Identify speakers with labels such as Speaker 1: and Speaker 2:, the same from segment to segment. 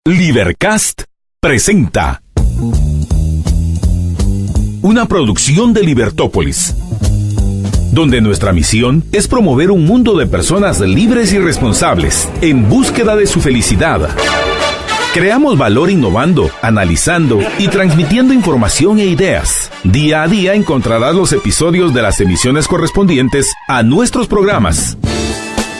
Speaker 1: Libercast presenta una producción de Libertópolis, donde nuestra misión es promover un mundo de personas libres y responsables en búsqueda de su felicidad. Creamos valor innovando, analizando y transmitiendo información e ideas. Día a día encontrarás los episodios de las emisiones correspondientes a nuestros programas.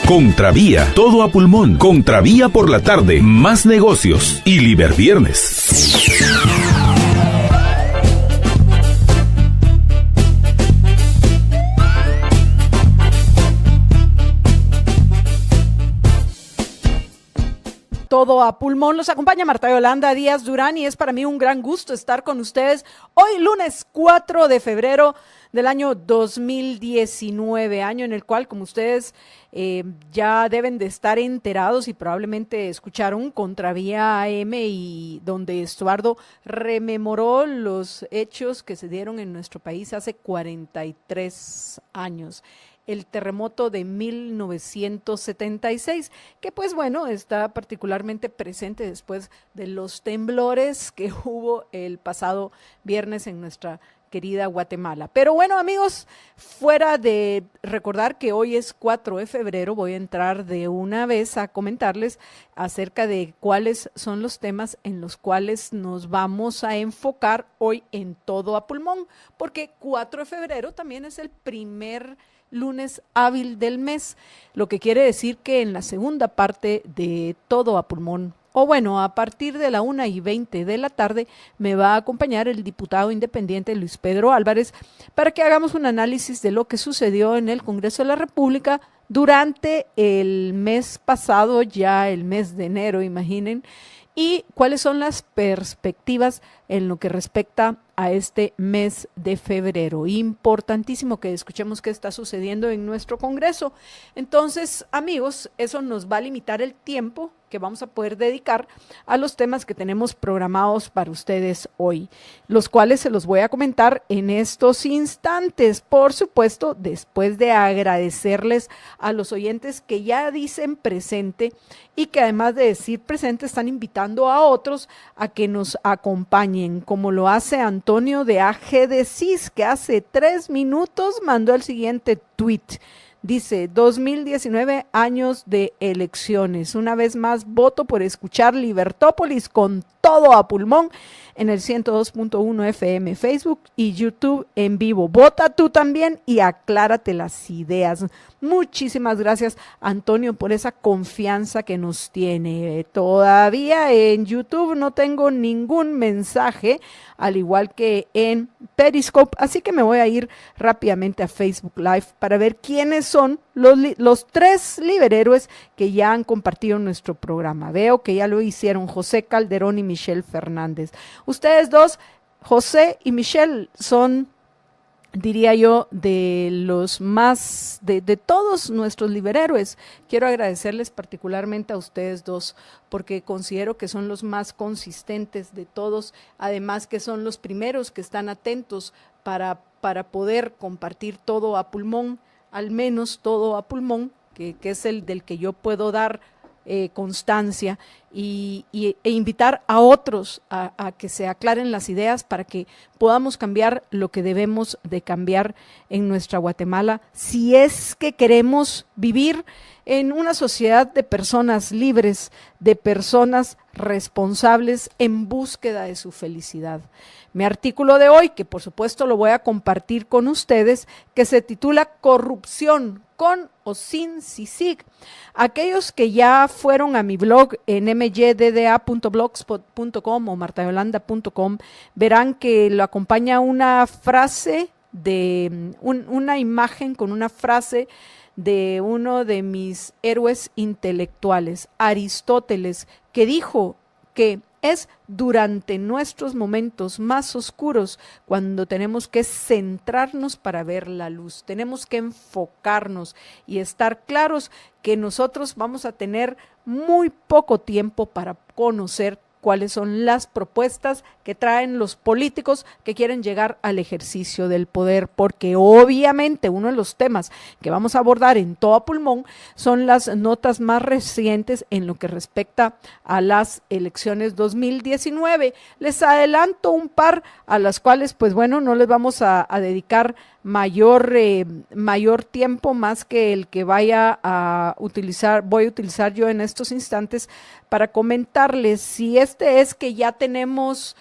Speaker 1: Contravía, todo a pulmón. Contravía por la tarde, más negocios y Liberviernes.
Speaker 2: Todo a pulmón. Los acompaña Marta Yolanda Díaz Durán y es para mí un gran gusto estar con ustedes hoy lunes 4 de febrero del año 2019, año en el cual, como ustedes ya deben de estar enterados y probablemente escucharon Contravía AM, y donde Estuardo rememoró los hechos que se dieron en nuestro país hace 43 años. El terremoto de 1976, que pues bueno, está particularmente presente después de los temblores que hubo el pasado viernes en nuestra querida Guatemala. Pero bueno, amigos, fuera de recordar que hoy es 4 de febrero, voy a entrar de una vez a comentarles acerca de cuáles son los temas en los cuales nos vamos a enfocar hoy en Todo a Pulmón, porque 4 de febrero también es el primer lunes hábil del mes, lo que quiere decir que en la segunda parte de Todo a Pulmón, o bueno, a partir de la 1:20 de la tarde, me va a acompañar el diputado independiente Luis Pedro Álvarez para que hagamos un análisis de lo que sucedió en el Congreso de la República durante el mes pasado, ya el mes de enero, imaginen, y cuáles son las perspectivas en lo que respecta a este mes de febrero. Importantísimo que escuchemos qué está sucediendo en nuestro Congreso. Entonces, amigos, eso nos va a limitar el tiempo que vamos a poder dedicar a los temas que tenemos programados para ustedes hoy, los cuales se los voy a comentar en estos instantes, por supuesto, después de agradecerles a los oyentes que ya dicen presente y que además de decir presente están invitando a otros a que nos acompañen, como lo hace Antonio de AG de CIS, que hace 3 minutos mandó el siguiente tweet. Dice, 2019 años de elecciones. Una vez más, voto por escuchar Libertópolis con todo a pulmón en el 102.1 FM, Facebook y YouTube en vivo. Vota tú también y aclárate las ideas. Muchísimas gracias, Antonio, por esa confianza que nos tiene. Todavía en YouTube no tengo ningún mensaje, al igual que en Periscope, así que me voy a ir rápidamente a Facebook Live para ver quiénes son los 3 liberhéroes que ya han compartido nuestro programa. Veo que ya lo hicieron José Calderón y Michelle Fernández. Ustedes dos, José y Michelle, son, diría yo, de los más, de todos nuestros liberhéroes. Quiero agradecerles particularmente a ustedes dos, porque considero que son los más consistentes de todos, además que son los primeros que están atentos para poder compartir todo a pulmón, al menos todo a pulmón, que es el del que yo puedo dar constancia e invitar a otros a que se aclaren las ideas para que podamos cambiar lo que debemos de cambiar en nuestra Guatemala, si es que queremos vivir en una sociedad de personas libres, de personas responsables en búsqueda de su felicidad. Mi artículo de hoy, que por supuesto lo voy a compartir con ustedes, que se titula Corrupción, con o sin CICIG. Aquellos que ya fueron a mi blog en mydda.blogspot.com o martayolanda.com verán que lo acompaña una frase de una imagen con una frase de uno de mis héroes intelectuales, Aristóteles, que dijo que es durante nuestros momentos más oscuros cuando tenemos que centrarnos para ver la luz, tenemos que enfocarnos y estar claros que nosotros vamos a tener muy poco tiempo para conocer cuáles son las propuestas que traen los políticos que quieren llegar al ejercicio del poder, porque obviamente uno de los temas que vamos a abordar en todo a pulmón son las notas más recientes en lo que respecta a las elecciones 2019. Les adelanto un par a las cuales, pues bueno, no les vamos a dedicar mayor tiempo más que el que voy a utilizar yo en estos instantes para comentarles. Si es que ya tenemos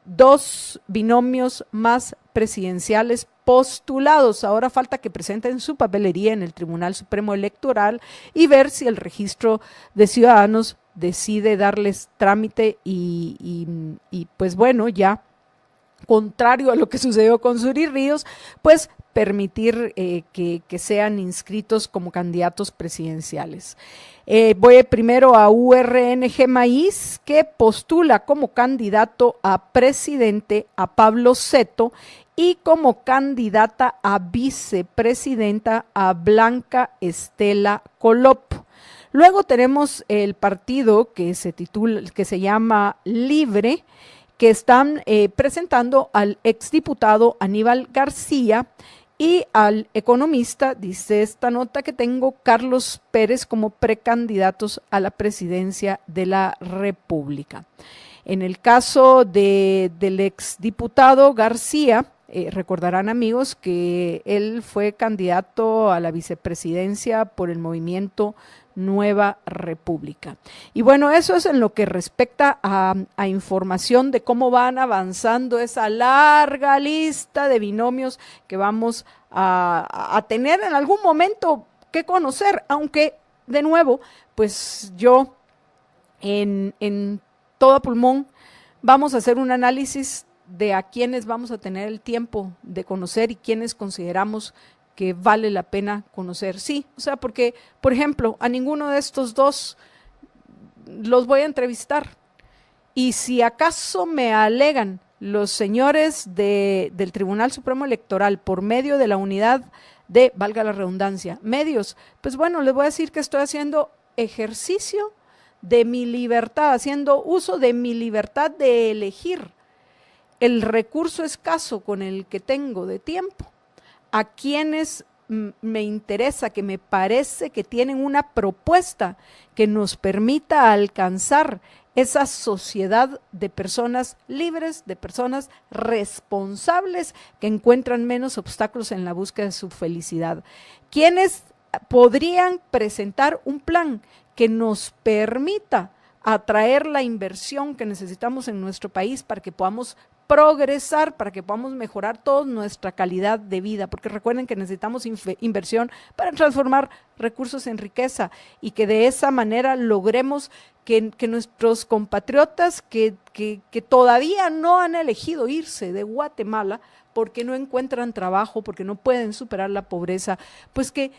Speaker 2: 2 binomios más presidenciales postulados, ahora falta que presenten su papelería en el Tribunal Supremo Electoral y ver si el registro de ciudadanos decide darles trámite y pues bueno, ya contrario a lo que sucedió con Suri Ríos, pues permitir que sean inscritos como candidatos presidenciales. Voy primero a URNG Maíz, que postula como candidato a presidente a Pablo Seto y como candidata a vicepresidenta a Blanca Estela Colop. Luego tenemos el partido que se llama Libre, que están presentando al exdiputado Aníbal García y al economista, dice esta nota que tengo, Carlos Pérez, como precandidatos a la presidencia de la República. En el caso del exdiputado García, recordarán amigos que él fue candidato a la vicepresidencia por el movimiento Nueva República. Y bueno, eso es en lo que respecta a información de cómo van avanzando esa larga lista de binomios que vamos a tener en algún momento que conocer, aunque de nuevo, pues yo en todo pulmón vamos a hacer un análisis de a quienes vamos a tener el tiempo de conocer y quienes consideramos que vale la pena conocer. Sí, o sea, porque, por ejemplo, a ninguno de estos 2 los voy a entrevistar. Y si acaso me alegan los señores del Tribunal Supremo Electoral por medio de la unidad de, valga la redundancia, medios, pues bueno, les voy a decir que estoy haciendo ejercicio de mi libertad, haciendo uso de mi libertad de elegir el recurso escaso con el que tengo de tiempo, a quienes me interesa, que me parece que tienen una propuesta que nos permita alcanzar esa sociedad de personas libres, de personas responsables que encuentran menos obstáculos en la búsqueda de su felicidad. Quienes podrían presentar un plan que nos permita atraer la inversión que necesitamos en nuestro país para que podamos progresar, para que podamos mejorar toda nuestra calidad de vida, porque recuerden que necesitamos inversión para transformar recursos en riqueza y que de esa manera logremos que nuestros compatriotas que todavía no han elegido irse de Guatemala porque no encuentran trabajo, porque no pueden superar la pobreza, pues que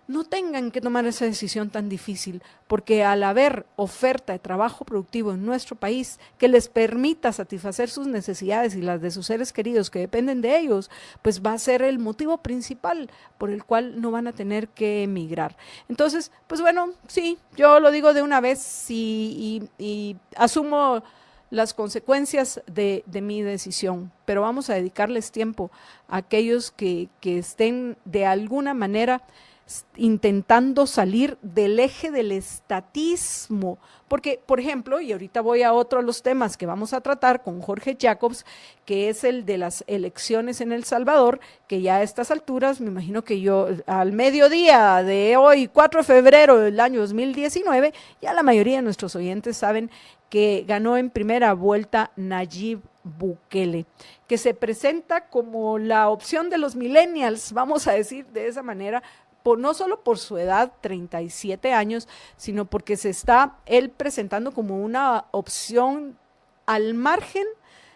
Speaker 2: no tengan que tomar esa decisión tan difícil, porque al haber oferta de trabajo productivo en nuestro país que les permita satisfacer sus necesidades y las de sus seres queridos que dependen de ellos, pues va a ser el motivo principal por el cual no van a tener que emigrar. Entonces, pues bueno, sí, yo lo digo de una vez y asumo las consecuencias de mi decisión, pero vamos a dedicarles tiempo a aquellos que estén de alguna manera intentando salir del eje del estatismo, porque, por ejemplo, y ahorita voy a otro de los temas que vamos a tratar con Jorge Jacobs, que es el de las elecciones en El Salvador, que ya a estas alturas, me imagino que yo al mediodía de hoy, 4 de febrero del año 2019, ya la mayoría de nuestros oyentes saben que ganó en primera vuelta Nayib Bukele, que se presenta como la opción de los millennials, vamos a decir de esa manera, no solo por su edad, 37 años, sino porque se está él presentando como una opción al margen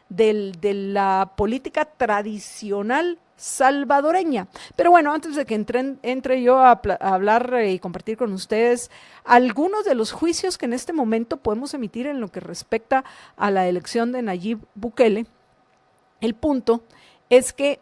Speaker 2: de la política tradicional salvadoreña. Pero bueno, antes de que entre yo a hablar y compartir con ustedes algunos de los juicios que en este momento podemos emitir en lo que respecta a la elección de Nayib Bukele, el punto es que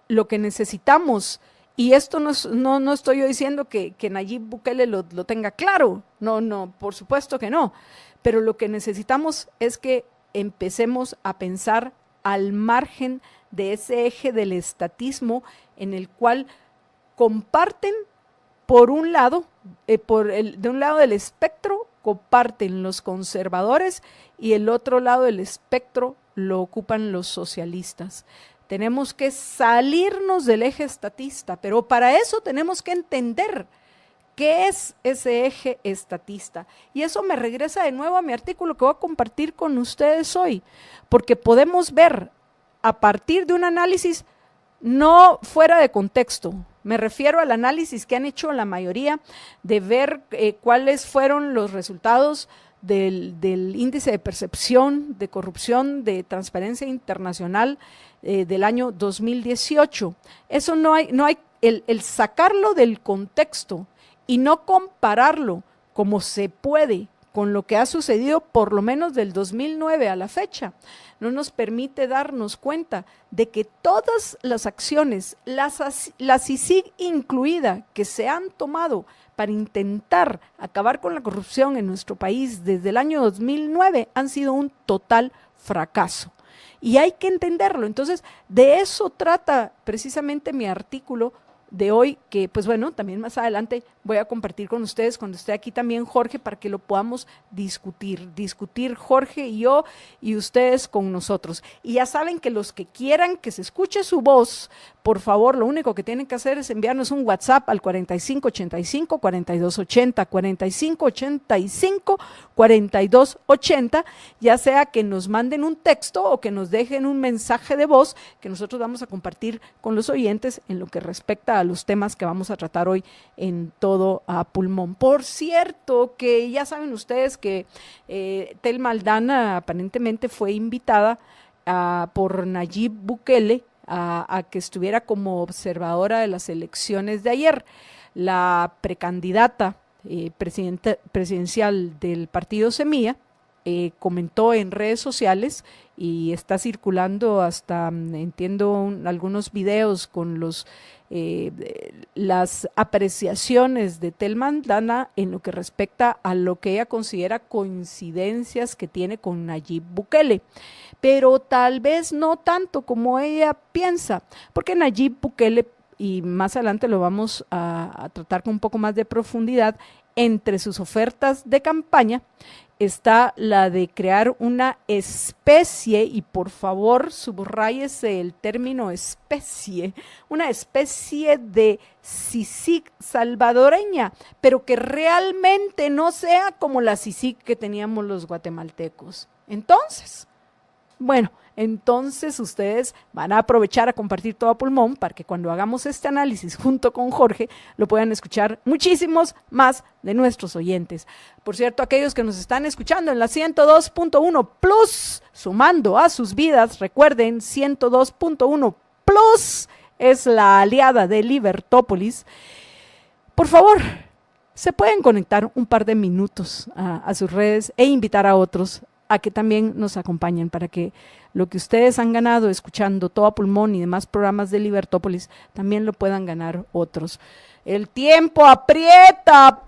Speaker 2: lo que necesitamos Y esto no estoy yo diciendo que Nayib Bukele lo tenga claro, no, por supuesto que no, pero lo que necesitamos es que empecemos a pensar al margen de ese eje del estatismo en el cual comparten por un lado, de un lado del espectro comparten los conservadores y el otro lado del espectro lo ocupan los socialistas. Tenemos que salirnos del eje estatista, pero para eso tenemos que entender qué es ese eje estatista. Y eso me regresa de nuevo a mi artículo que voy a compartir con ustedes hoy, porque podemos ver a partir de un análisis no fuera de contexto. Me refiero al análisis que han hecho la mayoría de ver cuáles fueron los resultados del índice de percepción de corrupción de Transparencia Internacional del año 2018. Eso no hay el sacarlo del contexto y no compararlo como se puede con lo que ha sucedido por lo menos del 2009 a la fecha, no nos permite darnos cuenta de que todas las acciones, la CICIG incluida, que se han tomado para intentar acabar con la corrupción en nuestro país desde el año 2009 han sido un total fracaso. Y hay que entenderlo. Entonces, de eso trata precisamente mi artículo de hoy, que pues bueno, también más adelante voy a compartir con ustedes cuando esté aquí también Jorge, para que lo podamos discutir Jorge y yo y ustedes con nosotros. Y ya saben que los que quieran que se escuche su voz, por favor, lo único que tienen que hacer es enviarnos un WhatsApp al 4585-4280, 4585-4280, ya sea que nos manden un texto o que nos dejen un mensaje de voz que nosotros vamos a compartir con los oyentes en lo que respecta a los temas que vamos a tratar hoy en Todo a Pulmón. Por cierto, que ya saben ustedes que Thelma Aldana aparentemente fue invitada por Nayib Bukele a que estuviera como observadora de las elecciones de ayer. La precandidata presidencial del partido Semilla comentó en redes sociales y está circulando hasta, entiendo, algunos videos con las apreciaciones de Thelma Aldana en lo que respecta a lo que ella considera coincidencias que tiene con Nayib Bukele, pero tal vez no tanto como ella piensa, porque Nayib Bukele, y más adelante lo vamos a tratar con un poco más de profundidad, entre sus ofertas de campaña está la de crear una especie, y por favor subrayese el término especie, una especie de CICIG salvadoreña, pero que realmente no sea como la CICIG que teníamos los guatemaltecos. Entonces ustedes van a aprovechar a compartir Todo a Pulmón para que cuando hagamos este análisis junto con Jorge lo puedan escuchar muchísimos más de nuestros oyentes. Por cierto, aquellos que nos están escuchando en la 102.1 Plus, sumando a sus vidas, recuerden, 102.1 Plus es la aliada de Libertópolis. Por favor, se pueden conectar un par de minutos a sus redes e invitar a otros a que también nos acompañen para que lo que ustedes han ganado escuchando Todo a Pulmón y demás programas de Libertópolis también lo puedan ganar otros. El tiempo aprieta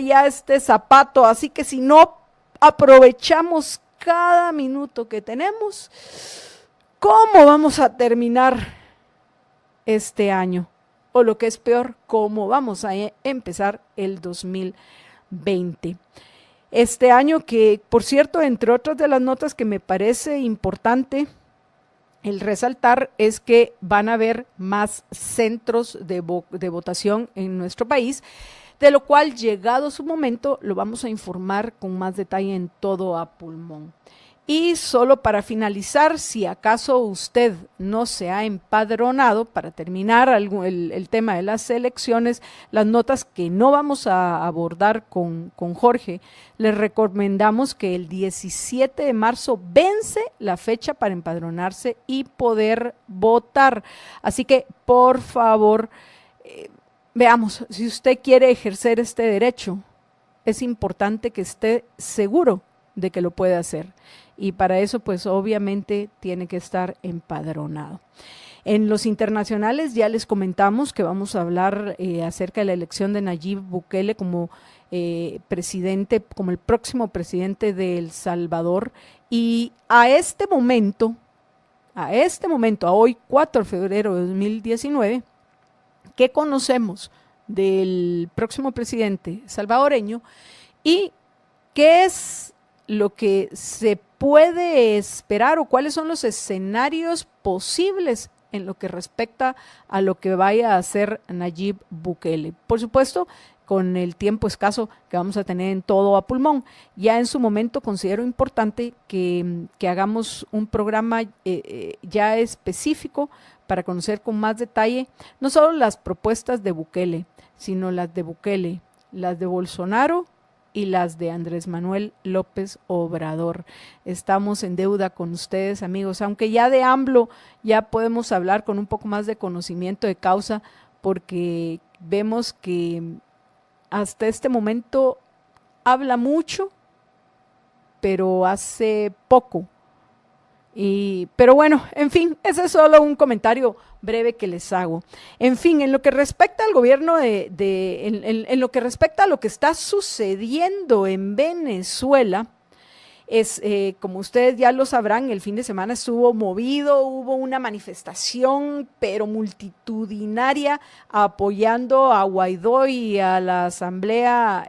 Speaker 2: ya este zapato, así que si no aprovechamos cada minuto que tenemos, ¿cómo vamos a terminar este año? O lo que es peor, ¿cómo vamos a empezar el 2020? Este año que, por cierto, entre otras de las notas que me parece importante el resaltar es que van a haber más centros de votación en nuestro país, de lo cual, llegado su momento, lo vamos a informar con más detalle en Todo a Pulmón. Y solo para finalizar, si acaso usted no se ha empadronado, para terminar el tema de las elecciones, las notas que no vamos a abordar con Jorge, les recomendamos que el 17 de marzo vence la fecha para empadronarse y poder votar. Así que, por favor, veamos, si usted quiere ejercer este derecho, es importante que esté seguro de que lo puede hacer. Y para eso, pues obviamente tiene que estar empadronado. En los internacionales ya les comentamos que vamos a hablar acerca de la elección de Nayib Bukele como presidente, como el próximo presidente de El Salvador. Y a este momento, a hoy 4 de febrero de 2019, ¿qué conocemos del próximo presidente salvadoreño y qué es lo que se puede esperar o cuáles son los escenarios posibles en lo que respecta a lo que vaya a hacer Nayib Bukele? Por supuesto, con el tiempo escaso que vamos a tener en todo a pulmón. Ya en su momento considero importante que hagamos un programa ya específico para conocer con más detalle no solo las propuestas de Bukele, sino las de Bukele, las de Bolsonaro y las de Andrés Manuel López Obrador. Estamos en deuda con ustedes, amigos, aunque ya de AMLO ya podemos hablar con un poco más de conocimiento de causa, porque vemos que hasta este momento habla mucho, pero hace poco. Pero bueno, en fin, ese es solo un comentario breve que les hago. En fin, en lo que respecta al gobierno en lo que respecta a lo que está sucediendo en Venezuela, como ustedes ya lo sabrán, el fin de semana estuvo movido, hubo una manifestación, pero multitudinaria, apoyando a Guaidó y a la Asamblea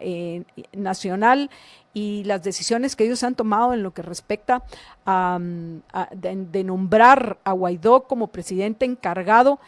Speaker 2: Nacional y las decisiones que ellos han tomado en lo que respecta de nombrar a Guaidó como presidente encargado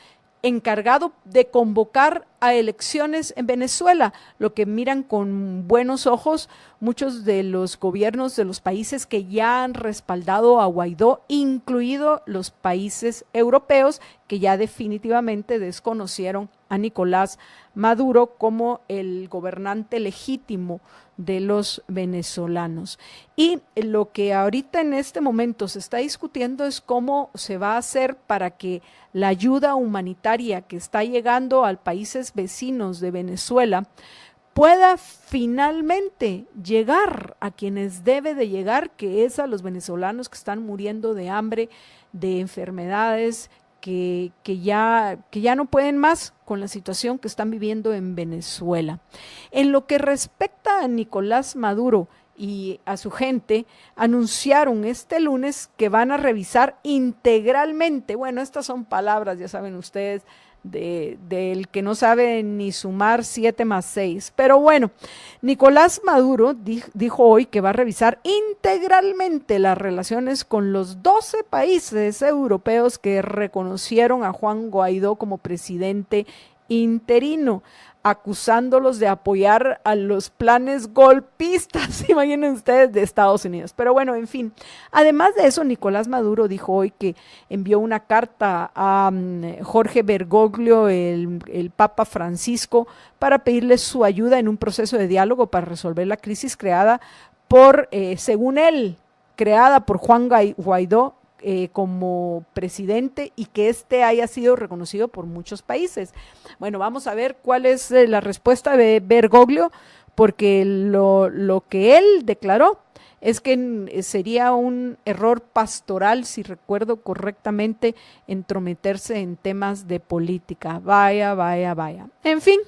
Speaker 2: de convocar a elecciones en Venezuela, lo que miran con buenos ojos muchos de los gobiernos de los países que ya han respaldado a Guaidó, incluido los países europeos que ya definitivamente desconocieron a Nicolás Maduro como el gobernante legítimo de los venezolanos. Y lo que ahorita en este momento se está discutiendo es cómo se va a hacer para que la ayuda humanitaria que está llegando a países vecinos de Venezuela pueda finalmente llegar a quienes debe de llegar, que es a los venezolanos que están muriendo de hambre, de enfermedades, que ya no pueden más con la situación que están viviendo en Venezuela. En lo que respecta a Nicolás Maduro y a su gente, anunciaron este lunes que van a revisar integralmente, bueno, estas son palabras, ya saben ustedes, del que no sabe ni sumar 7 más 6. Pero bueno, Nicolás Maduro dijo hoy que va a revisar integralmente las relaciones con los 12 países europeos que reconocieron a Juan Guaidó como presidente interino, acusándolos de apoyar a los planes golpistas, imaginen ustedes, de Estados Unidos. Pero bueno, en fin, además de eso, Nicolás Maduro dijo hoy que envió una carta a Jorge Bergoglio, el Papa Francisco, para pedirle su ayuda en un proceso de diálogo para resolver la crisis creada según él, creada por Juan Guaidó, como presidente, y que haya sido reconocido por muchos países. Bueno, vamos a ver cuál es la respuesta de Bergoglio, porque lo que él declaró es que sería un error pastoral, si recuerdo correctamente, entrometerse en temas de política. Vaya. En fin,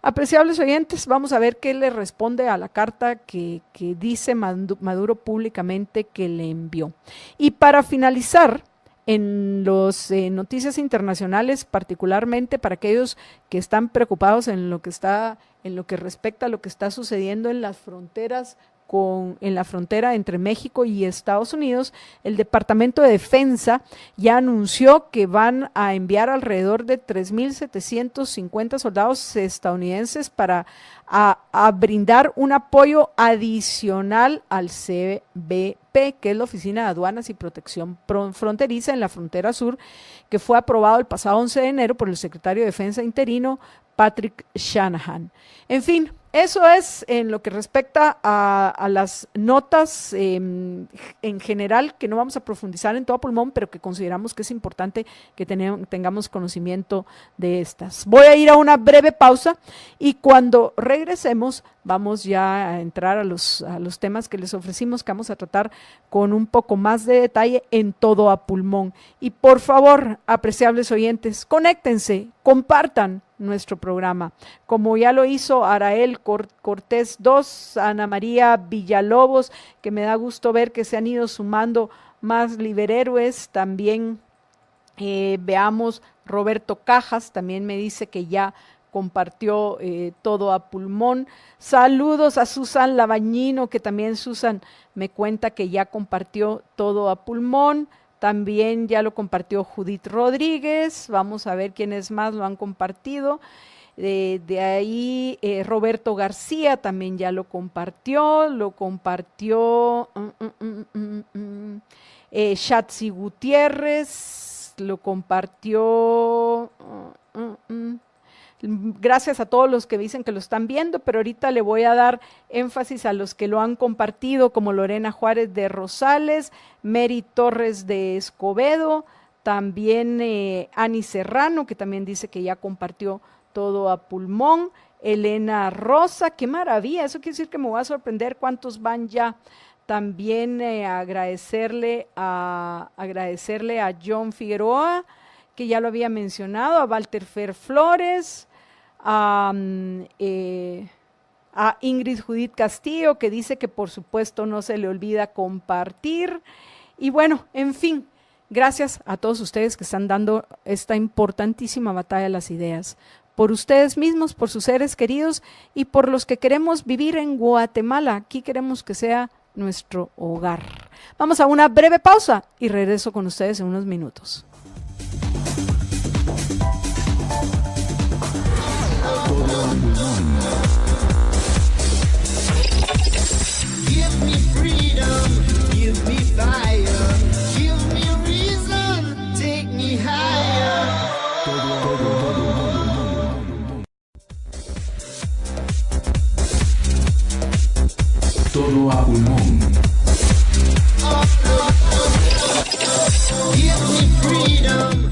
Speaker 2: apreciables oyentes, vamos a ver qué le responde a la carta que dice Maduro públicamente que le envió. Y para finalizar, en las noticias internacionales, particularmente para aquellos que están preocupados en lo que respecta a lo que está sucediendo en las fronteras en la frontera entre México y Estados Unidos, el Departamento de Defensa ya anunció que van a enviar alrededor de 3,750 soldados estadounidenses para a brindar un apoyo adicional al CBP, que es la Oficina de Aduanas y Protección Fronteriza en la frontera sur, que fue aprobado el pasado 11 de enero por el secretario de Defensa interino, Patrick Shanahan. En fin, eso es en lo que respecta a las notas en general, que no vamos a profundizar en todo a pulmón, pero que consideramos que es importante que tengamos conocimiento de estas. Voy a ir a una breve pausa y cuando regresemos vamos ya a entrar a los temas que les ofrecimos, que vamos a tratar con un poco más de detalle en todo a pulmón. Y por favor, apreciables oyentes, conéctense, compartan nuestro programa, como ya lo hizo Arael Cortés II, Ana María Villalobos, que me da gusto ver que se han ido sumando más liberhéroes, también veamos Roberto Cajas, también me dice que ya compartió todo a pulmón. Saludos a Susan Labañino, que también Susan me cuenta que ya compartió todo a pulmón. También ya lo compartió Judith Rodríguez. Vamos a ver quiénes más lo han compartido. De ahí Roberto García también ya lo compartió. Shatsi Gutiérrez lo compartió. Gracias a todos los que dicen que lo están viendo, pero ahorita le voy a dar énfasis a los que lo han compartido, como Lorena Juárez de Rosales, Mary Torres de Escobedo, también Ani Serrano, que también dice que ya compartió todo a pulmón, Elena Rosa, qué maravilla, eso quiere decir que me voy a sorprender cuántos van ya. También agradecerle a John Figueroa, que ya lo había mencionado, a Walter Fer Flores, a Ingrid Judith Castillo, que dice que por supuesto no se le olvida compartir. Y bueno, en fin, gracias a todos ustedes que están dando esta importantísima batalla de las ideas, por ustedes mismos, por sus seres queridos y por los que queremos vivir en Guatemala. Aquí queremos que sea nuestro hogar. Vamos a una breve pausa y regreso con ustedes en unos minutos.
Speaker 3: Give me freedom, give me fire, give me reason, take me higher.
Speaker 1: Todo a pulmón.
Speaker 3: Give me freedom.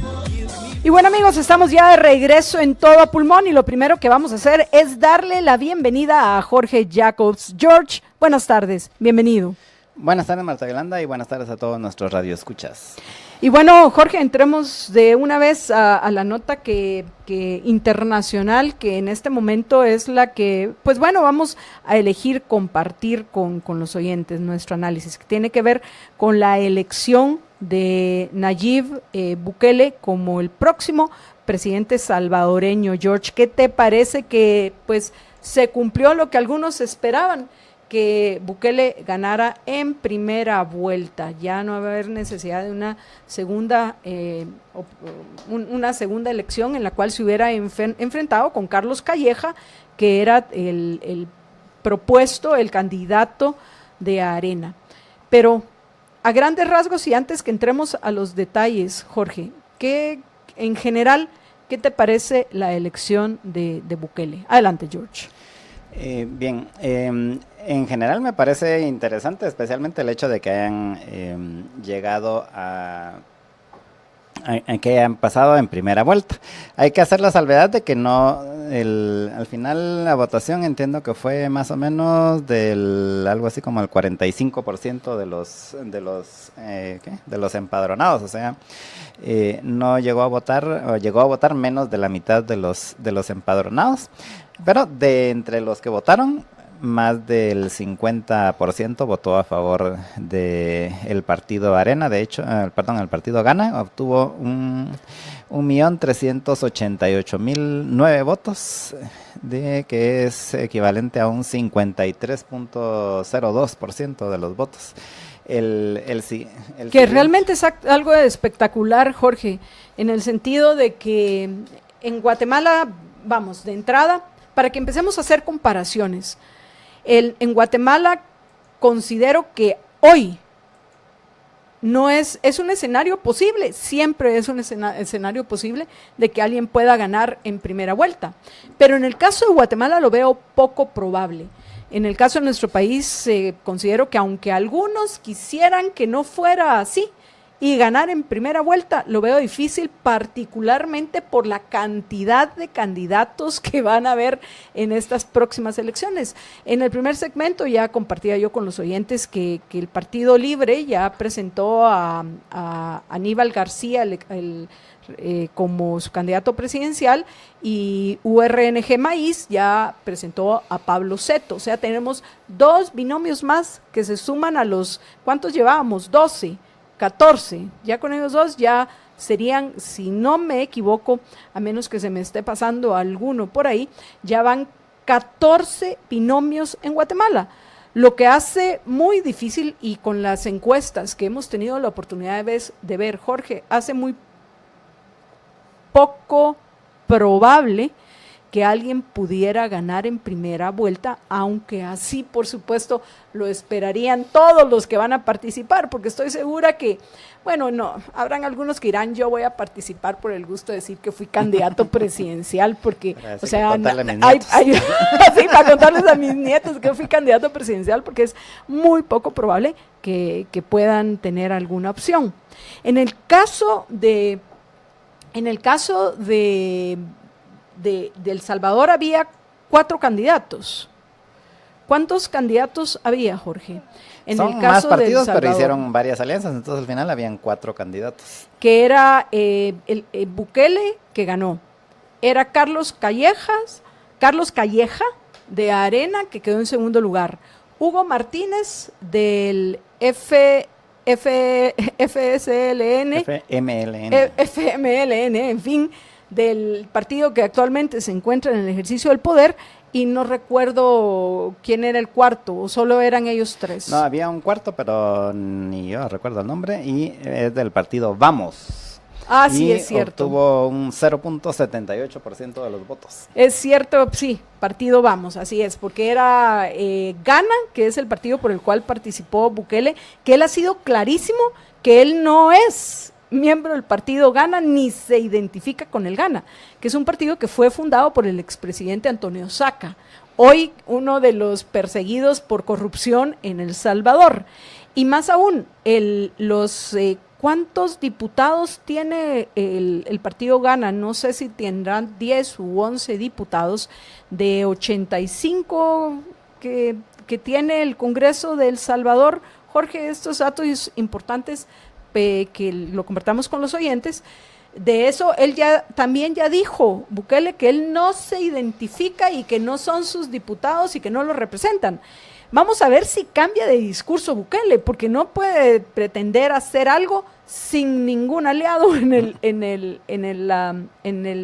Speaker 2: Y bueno amigos, estamos ya de regreso en todo a pulmón y lo primero que vamos a hacer es darle la bienvenida a Jorge Jacobs. George, buenas tardes, bienvenido.
Speaker 4: Buenas tardes Marta Yolanda y buenas tardes a todos nuestros radioescuchas.
Speaker 2: Y bueno Jorge, entremos de una vez a la nota que internacional, que en este momento es la que, pues bueno, vamos a elegir compartir con los oyentes nuestro análisis, que tiene que ver con la elección de Nayib Bukele como el próximo presidente salvadoreño. George, ¿qué te parece que pues se cumplió lo que algunos esperaban? Que Bukele ganara en primera vuelta, ya no va a haber necesidad de una segunda elección en la cual se hubiera enfrentado con Carlos Calleja, que era el propuesto, el candidato de Arena. Pero a grandes rasgos y antes que entremos a los detalles, Jorge, en general, ¿qué te parece la elección de Bukele? Adelante, George.
Speaker 4: Bien, en general me parece interesante, especialmente el hecho de que hayan llegado que hayan pasado en primera vuelta. Hay que hacer la salvedad de que no, al final la votación entiendo que fue más o menos algo así como el 45% de los empadronados, o sea, no llegó a votar, o llegó a votar menos de la mitad de los empadronados, pero de entre los que votaron, más del 50% votó a favor del partido Arena. De hecho, el partido Gana obtuvo 1.388.009 votos, que es equivalente a un 53.02% de los votos.
Speaker 2: Que realmente es algo espectacular, Jorge, en el sentido de que en Guatemala, vamos, de entrada, para que empecemos a hacer comparaciones, en Guatemala considero que hoy no es un escenario posible, siempre es un escenario posible de que alguien pueda ganar en primera vuelta. Pero en el caso de Guatemala lo veo poco probable. En el caso de nuestro país, considero que aunque algunos quisieran que no fuera así y ganar en primera vuelta, lo veo difícil, particularmente por la cantidad de candidatos que van a haber en estas próximas elecciones. En el primer segmento ya compartía yo con los oyentes que el Partido Libre ya presentó a Aníbal García como su candidato presidencial, y URNG Maíz ya presentó a Pablo Seto. O sea, tenemos 2 binomios más que se suman a los, ¿cuántos llevábamos? 12, 14, ya con ellos 2 ya serían, si no me equivoco, a menos que se me esté pasando alguno por ahí, ya van 14 binomios en Guatemala, lo que hace muy difícil, y con las encuestas que hemos tenido la oportunidad de ver, Jorge, hace muy poco probable que alguien pudiera ganar en primera vuelta, aunque así, por supuesto, lo esperarían todos los que van a participar, porque estoy segura que, bueno, no, habrán algunos que dirán, yo voy a participar por el gusto de decir que fui candidato presidencial, porque, o sea, sí, para contarles a mis nietos que fui candidato presidencial, porque es muy poco probable que puedan tener alguna opción. En el caso de El Salvador había 4 candidatos. ¿Cuántos candidatos había, Jorge? En
Speaker 4: Son
Speaker 2: el caso
Speaker 4: más partidos,
Speaker 2: del
Speaker 4: pero
Speaker 2: Salvador,
Speaker 4: hicieron varias alianzas, entonces al final habían 4 candidatos.
Speaker 2: que era Bukele, que ganó. Era Carlos Calleja, de Arena, que quedó en segundo lugar. Hugo Martínez, del FMLN, en fin, del partido que actualmente se encuentra en el ejercicio del poder, y no recuerdo quién era el cuarto, o solo eran ellos 3.
Speaker 4: No, había un cuarto, pero ni yo recuerdo el nombre, y es del partido Vamos.
Speaker 2: Ah, sí, es cierto.
Speaker 4: Obtuvo un 0.78% de los votos.
Speaker 2: Es cierto, sí, partido Vamos, así es, porque era Gana, que es el partido por el cual participó Bukele, que él ha sido clarísimo que él no es miembro del partido Gana, ni se identifica con el Gana, que es un partido que fue fundado por el expresidente Antonio Saca, hoy uno de los perseguidos por corrupción en El Salvador. Y más aún, ¿cuántos diputados tiene el partido Gana? No sé si tendrán 10 u 11 diputados de 85 que tiene el Congreso de El Salvador. Jorge, estos datos importantes que lo compartamos con los oyentes. De eso él también dijo, Bukele, que él no se identifica y que no son sus diputados y que no lo representan. Vamos a ver si cambia de discurso Bukele, porque no puede pretender hacer algo sin ningún aliado en el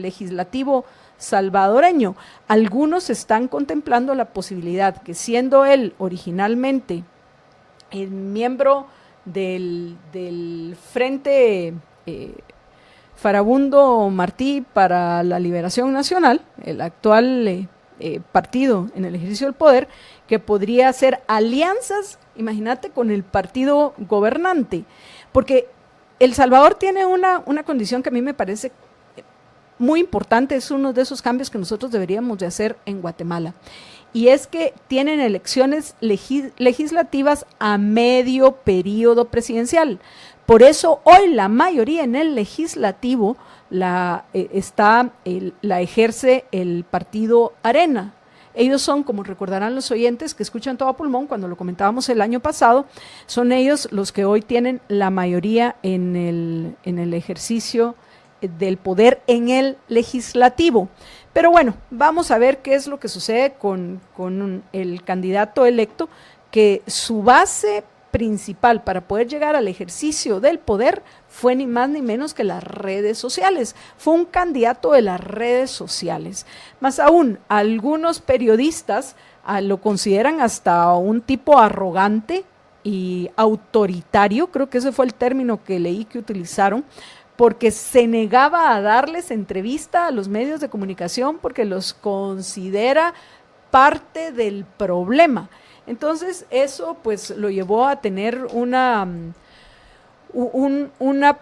Speaker 2: legislativo salvadoreño. Algunos están contemplando la posibilidad que, siendo él originalmente el miembro del Frente Farabundo Martí para la Liberación Nacional, el actual partido en el ejercicio del poder, que podría hacer alianzas, imagínate, con el partido gobernante, porque El Salvador tiene una condición que a mí me parece muy importante, es uno de esos cambios que nosotros deberíamos de hacer en Guatemala, y es que tienen elecciones legislativas a medio periodo presidencial. Por eso hoy la mayoría en el legislativo la ejerce el partido Arena. Ellos son, como recordarán los oyentes que escuchan Todo a Pulmón, cuando lo comentábamos el año pasado, son ellos los que hoy tienen la mayoría en el ejercicio del poder en el legislativo. Pero bueno, vamos a ver qué es lo que sucede con el candidato electo, que su base principal para poder llegar al ejercicio del poder fue ni más ni menos que las redes sociales. Fue un candidato de las redes sociales. Más aún, algunos periodistas lo consideran hasta un tipo arrogante y autoritario, creo que ese fue el término que leí que utilizaron, porque se negaba a darles entrevista a los medios de comunicación porque los considera parte del problema. Entonces eso pues lo llevó a tener una una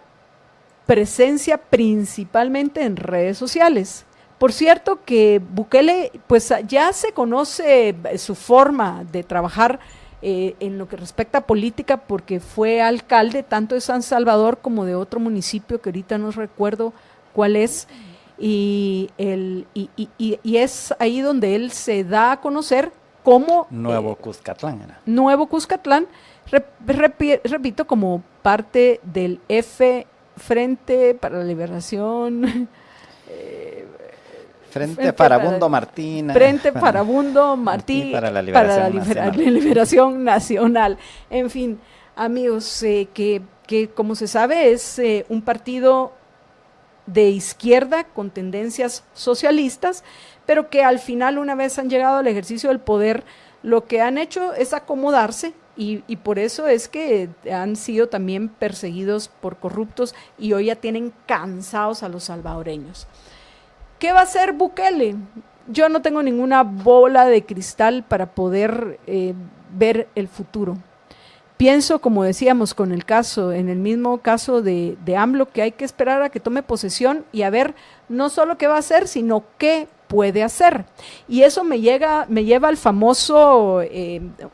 Speaker 2: presencia principalmente en redes sociales. Por cierto que Bukele, pues ya se conoce su forma de trabajar en lo que respecta a política, porque fue alcalde tanto de San Salvador como de otro municipio que ahorita no recuerdo cuál es, y es ahí donde él se da a conocer como
Speaker 4: Nuevo Cuscatlán era.
Speaker 2: Nuevo Cuscatlán, repito, como parte del Frente para la Liberación,
Speaker 4: Frente Farabundo Martín.
Speaker 2: Frente Farabundo Martí
Speaker 4: para la
Speaker 2: liberación nacional. En fin, amigos, que como se sabe es un partido de izquierda con tendencias socialistas, pero que al final, una vez han llegado al ejercicio del poder, lo que han hecho es acomodarse, y por eso es que han sido también perseguidos por corruptos y hoy ya tienen cansados a los salvadoreños. ¿Qué va a hacer Bukele? Yo no tengo ninguna bola de cristal para poder ver el futuro. Pienso, como decíamos, en el mismo caso de AMLO, que hay que esperar a que tome posesión y a ver no solo qué va a hacer, sino qué puede hacer. Y eso me lleva al famoso,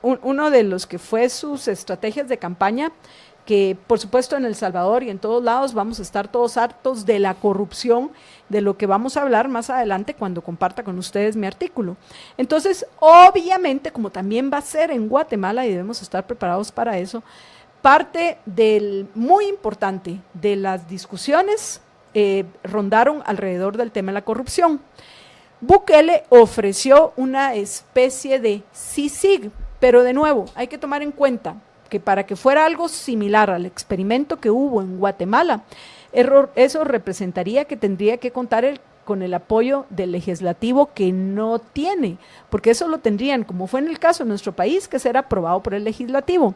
Speaker 2: uno de los que fue sus estrategias de campaña, que por supuesto en El Salvador y en todos lados vamos a estar todos hartos de la corrupción, de lo que vamos a hablar más adelante cuando comparta con ustedes mi artículo. Entonces, obviamente, como también va a ser en Guatemala y debemos estar preparados para eso, parte muy importante de las discusiones rondaron alrededor del tema de la corrupción. Bukele ofreció una especie de CICIG, pero de nuevo, hay que tomar en cuenta que para que fuera algo similar al experimento que hubo en Guatemala, eso representaría que tendría que contar con el apoyo del legislativo, que no tiene, porque eso lo tendrían, como fue en el caso de nuestro país, que será aprobado por el legislativo.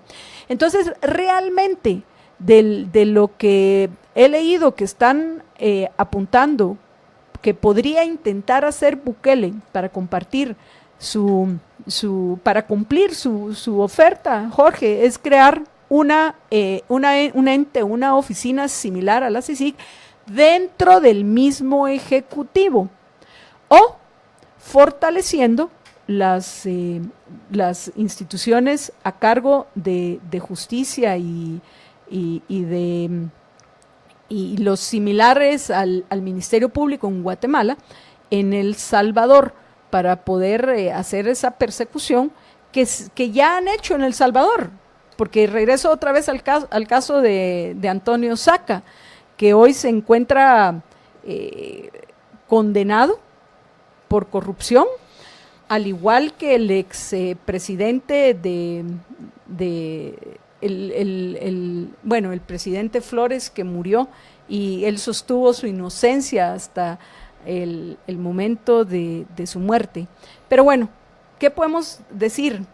Speaker 2: Entonces, realmente, de lo que he leído que están apuntando, que podría intentar hacer Bukele para compartir para cumplir su oferta, Jorge, es crear un ente, una oficina similar a la CICIG dentro del mismo ejecutivo, o fortaleciendo las instituciones a cargo de justicia y los similares al Ministerio Público en Guatemala, en El Salvador, para poder hacer esa persecución que ya han hecho en El Salvador. Porque regreso otra vez al caso de Antonio Saca, que hoy se encuentra condenado por corrupción, al igual que el expresidente el presidente Flores, que murió, y él sostuvo su inocencia hasta el momento de su muerte. Pero bueno, ¿qué podemos decir?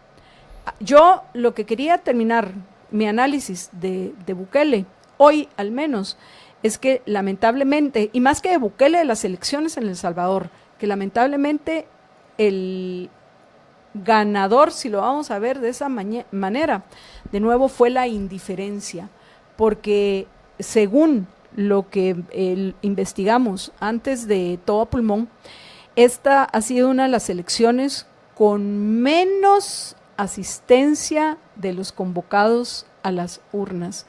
Speaker 2: Yo lo que quería terminar mi análisis de Bukele, hoy al menos, es que lamentablemente, y más que de Bukele, de las elecciones en El Salvador, que lamentablemente el ganador, si lo vamos a ver de esa manera, de nuevo fue la indiferencia, porque según lo que investigamos antes de Todo a Pulmón, esta ha sido una de las elecciones con menos asistencia de los convocados a las urnas.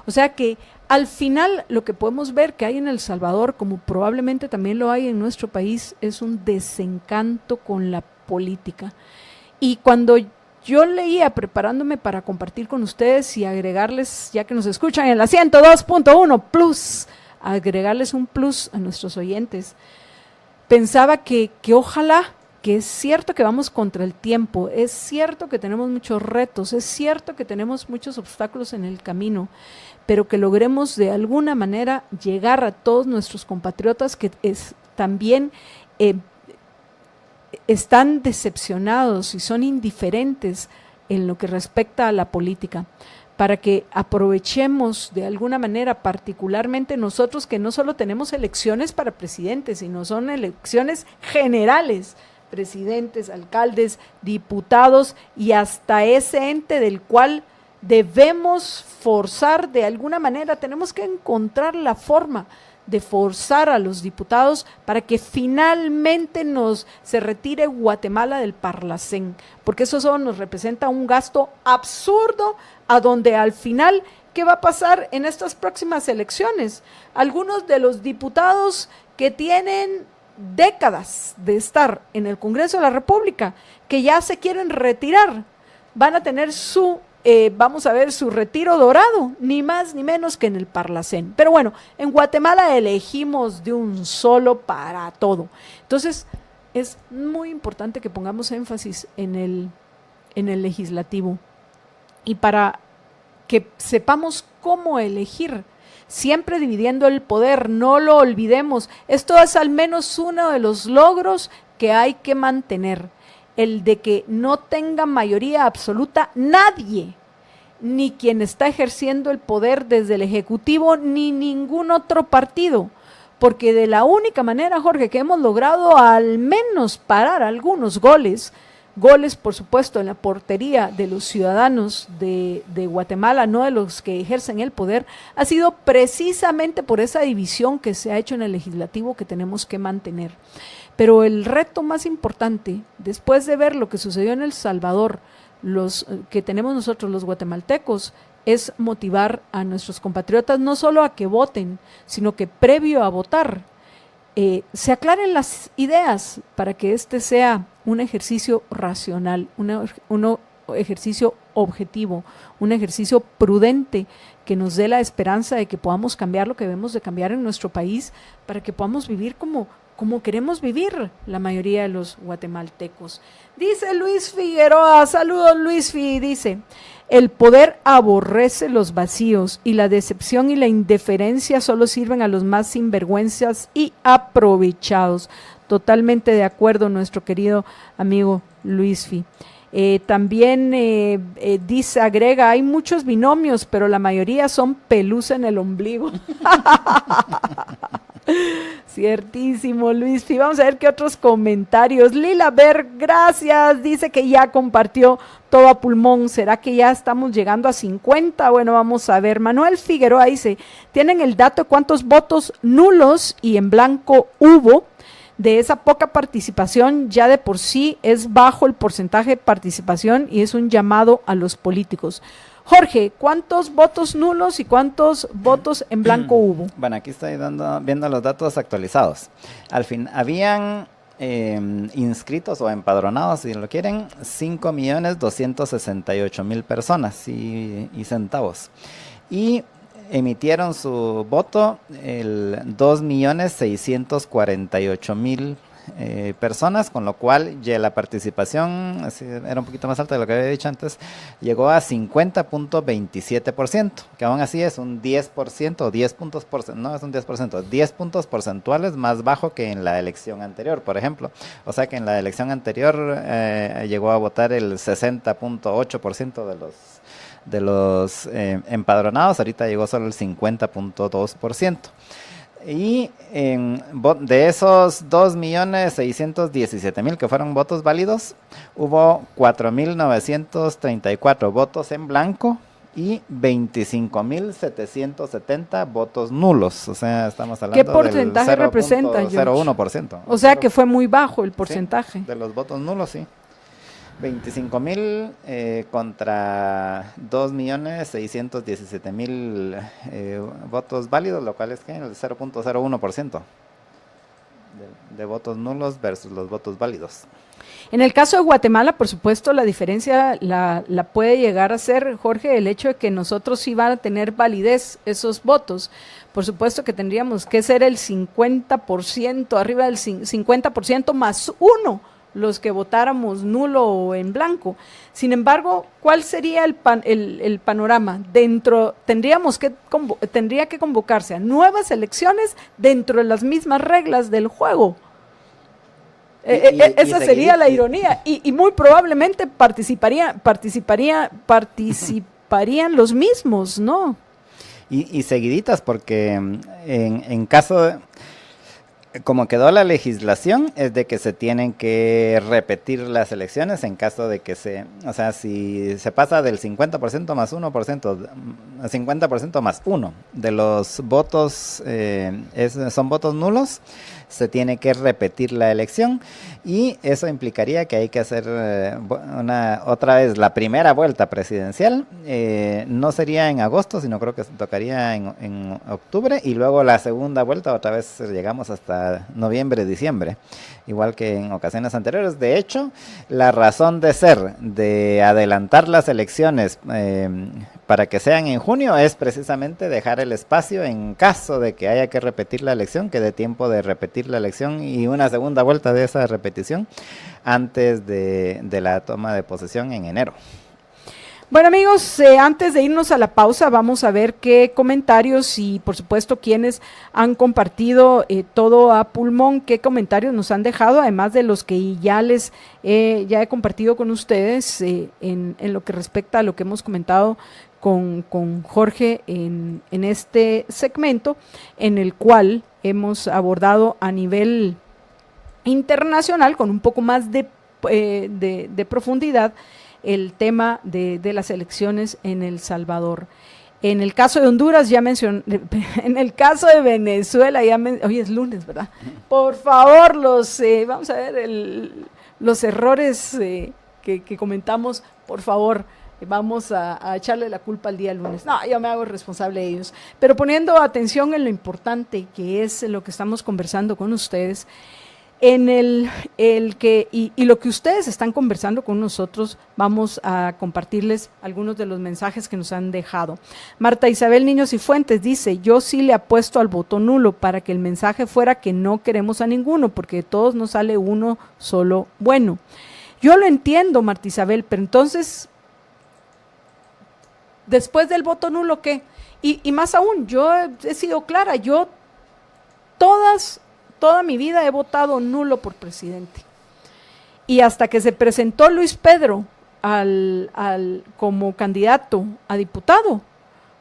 Speaker 2: O sea que al final lo que podemos ver que hay en El Salvador, como probablemente también lo hay en nuestro país, es un desencanto con la política. Y cuando yo leía, preparándome para compartir con ustedes y agregarles, ya que nos escuchan en la 102.1 Plus, agregarles un plus a nuestros oyentes, pensaba que ojalá, que es cierto que vamos contra el tiempo, es cierto que tenemos muchos retos, es cierto que tenemos muchos obstáculos en el camino, pero que logremos de alguna manera llegar a todos nuestros compatriotas que también están decepcionados y son indiferentes en lo que respecta a la política, para que aprovechemos de alguna manera, particularmente nosotros que no solo tenemos elecciones para presidentes, sino son elecciones generales, presidentes, alcaldes, diputados y hasta ese ente del cual debemos forzar de alguna manera, tenemos que encontrar la forma de forzar a los diputados para que finalmente se retire Guatemala del Parlacén, porque eso solo nos representa un gasto absurdo, a donde al final, ¿qué va a pasar en estas próximas elecciones? Algunos de los diputados que tienen décadas de estar en el Congreso de la República, que ya se quieren retirar, van a tener su retiro dorado, ni más ni menos que en el Parlacén. Pero bueno, en Guatemala elegimos de un solo para todo. Entonces, es muy importante que pongamos énfasis en el legislativo, y para que sepamos cómo elegir, siempre dividiendo el poder, no lo olvidemos. Esto es al menos uno de los logros que hay que mantener, el de que no tenga mayoría absoluta nadie, ni quien está ejerciendo el poder desde el Ejecutivo, ni ningún otro partido, porque de la única manera, Jorge, que hemos logrado al menos parar algunos goles, por supuesto, en la portería de los ciudadanos de Guatemala, no de los que ejercen el poder, ha sido precisamente por esa división que se ha hecho en el legislativo, que tenemos que mantener. Pero el reto más importante, después de ver lo que sucedió en El Salvador, que tenemos nosotros los guatemaltecos, es motivar a nuestros compatriotas no solo a que voten, sino que previo a votar se aclaren las ideas para que este sea un ejercicio racional, un ejercicio objetivo, un ejercicio prudente, que nos dé la esperanza de que podamos cambiar lo que debemos de cambiar en nuestro país, para que podamos vivir como queremos vivir la mayoría de los guatemaltecos. Dice Luis Figueroa, saludos Luis Fi, dice: el poder aborrece los vacíos, y la decepción y la indiferencia solo sirven a los más sinvergüenzas y aprovechados. Totalmente de acuerdo, nuestro querido amigo Luis Fi. También dice, agrega: hay muchos binomios, pero la mayoría son pelusa en el ombligo. Ciertísimo, Luis. Y vamos a ver qué otros comentarios. Lila Berg, gracias, dice que ya compartió todo a pulmón. ¿Será que ya estamos llegando a 50? Bueno, vamos a ver. Manuel Figueroa dice: ¿tienen el dato de cuántos votos nulos y en blanco hubo? De esa poca participación, ya de por sí es bajo el porcentaje de participación, y es un llamado a los políticos. Jorge, ¿cuántos votos nulos y cuántos votos en blanco hubo?
Speaker 4: Bueno, aquí estoy viendo los datos actualizados. Al fin, habían inscritos o empadronados, si lo quieren, 5.268.000 personas y centavos. Y emitieron su voto 2.648.000 personas, con lo cual ya la participación era un poquito más alta de lo que había dicho antes, llegó a 50.27%, que aún así es un 10% o 10 puntos no es un 10%, 10 puntos porcentuales más bajo que en la elección anterior, por ejemplo. O sea que en la elección anterior llegó a votar el 60.8% de los empadronados, ahorita llegó solo el 50.2%. Y de esos 2.617.000 que fueron votos válidos, hubo 4.934 votos en blanco y 25.770 votos nulos. O sea, estamos hablando
Speaker 2: ¿qué porcentaje
Speaker 4: del
Speaker 2: representa,
Speaker 4: 0.01%.
Speaker 2: O sea que fue muy bajo el porcentaje.
Speaker 4: Sí, de los votos nulos, sí. 25.000 contra 2.617.000 votos válidos, lo cual es que el 0.01% de votos nulos versus los votos válidos.
Speaker 2: En el caso de Guatemala, por supuesto, la diferencia la puede llegar a ser, Jorge, el hecho de que nosotros sí van a tener validez esos votos. Por supuesto que tendríamos que ser el 50%, arriba del 50% más uno, los que votáramos nulo o en blanco. Sin embargo, ¿cuál sería el panorama? Tendría que convocarse a nuevas elecciones dentro de las mismas reglas del juego. Esa sería la ironía, y muy probablemente participarían los mismos, ¿no?
Speaker 4: Y seguiditas, porque en caso de... como quedó la legislación, es de que se tienen que repetir las elecciones en caso de que o sea, si se pasa del 50% más 1%, 50% más 1 de los votos, son votos nulos, se tiene que repetir la elección y eso implicaría que hay que hacer otra vez la primera vuelta presidencial. No sería en agosto, sino creo que tocaría en octubre, y luego la segunda vuelta otra vez llegamos hasta noviembre, diciembre, igual que en ocasiones anteriores. De hecho, la razón de ser de adelantar las elecciones para que sean en junio es precisamente dejar el espacio en caso de que haya que repetir la elección, que dé tiempo de repetir la elección y una segunda vuelta de esa repetición antes de la toma de posesión en enero.
Speaker 2: Bueno, amigos, antes de irnos a la pausa, vamos a ver qué comentarios y, por supuesto, quienes han compartido todo a pulmón, qué comentarios nos han dejado, además de los que ya he compartido con ustedes en lo que respecta a lo que hemos comentado con Jorge en este segmento, en el cual hemos abordado a nivel internacional, con un poco más de profundidad, el tema de las elecciones en El Salvador. En el caso de Honduras ya mencioné, en el caso de Venezuela hoy es lunes, ¿verdad? Por favor, vamos a ver los errores que comentamos, por favor, vamos a echarle la culpa al día lunes. No, yo me hago responsable de ellos. Pero poniendo atención en lo importante que es lo que estamos conversando con ustedes, en y lo que ustedes están conversando con nosotros, vamos a compartirles algunos de los mensajes que nos han dejado. Marta Isabel Niños y Fuentes dice: yo sí le apuesto al voto nulo para que el mensaje fuera que no queremos a ninguno, porque de todos nos sale uno solo bueno. Yo lo entiendo, Marta Isabel, pero entonces, después del voto nulo, ¿qué? Y más aún, yo he sido clara, yo toda mi vida he votado nulo por presidente. Y hasta que se presentó Luis Pedro como candidato a diputado,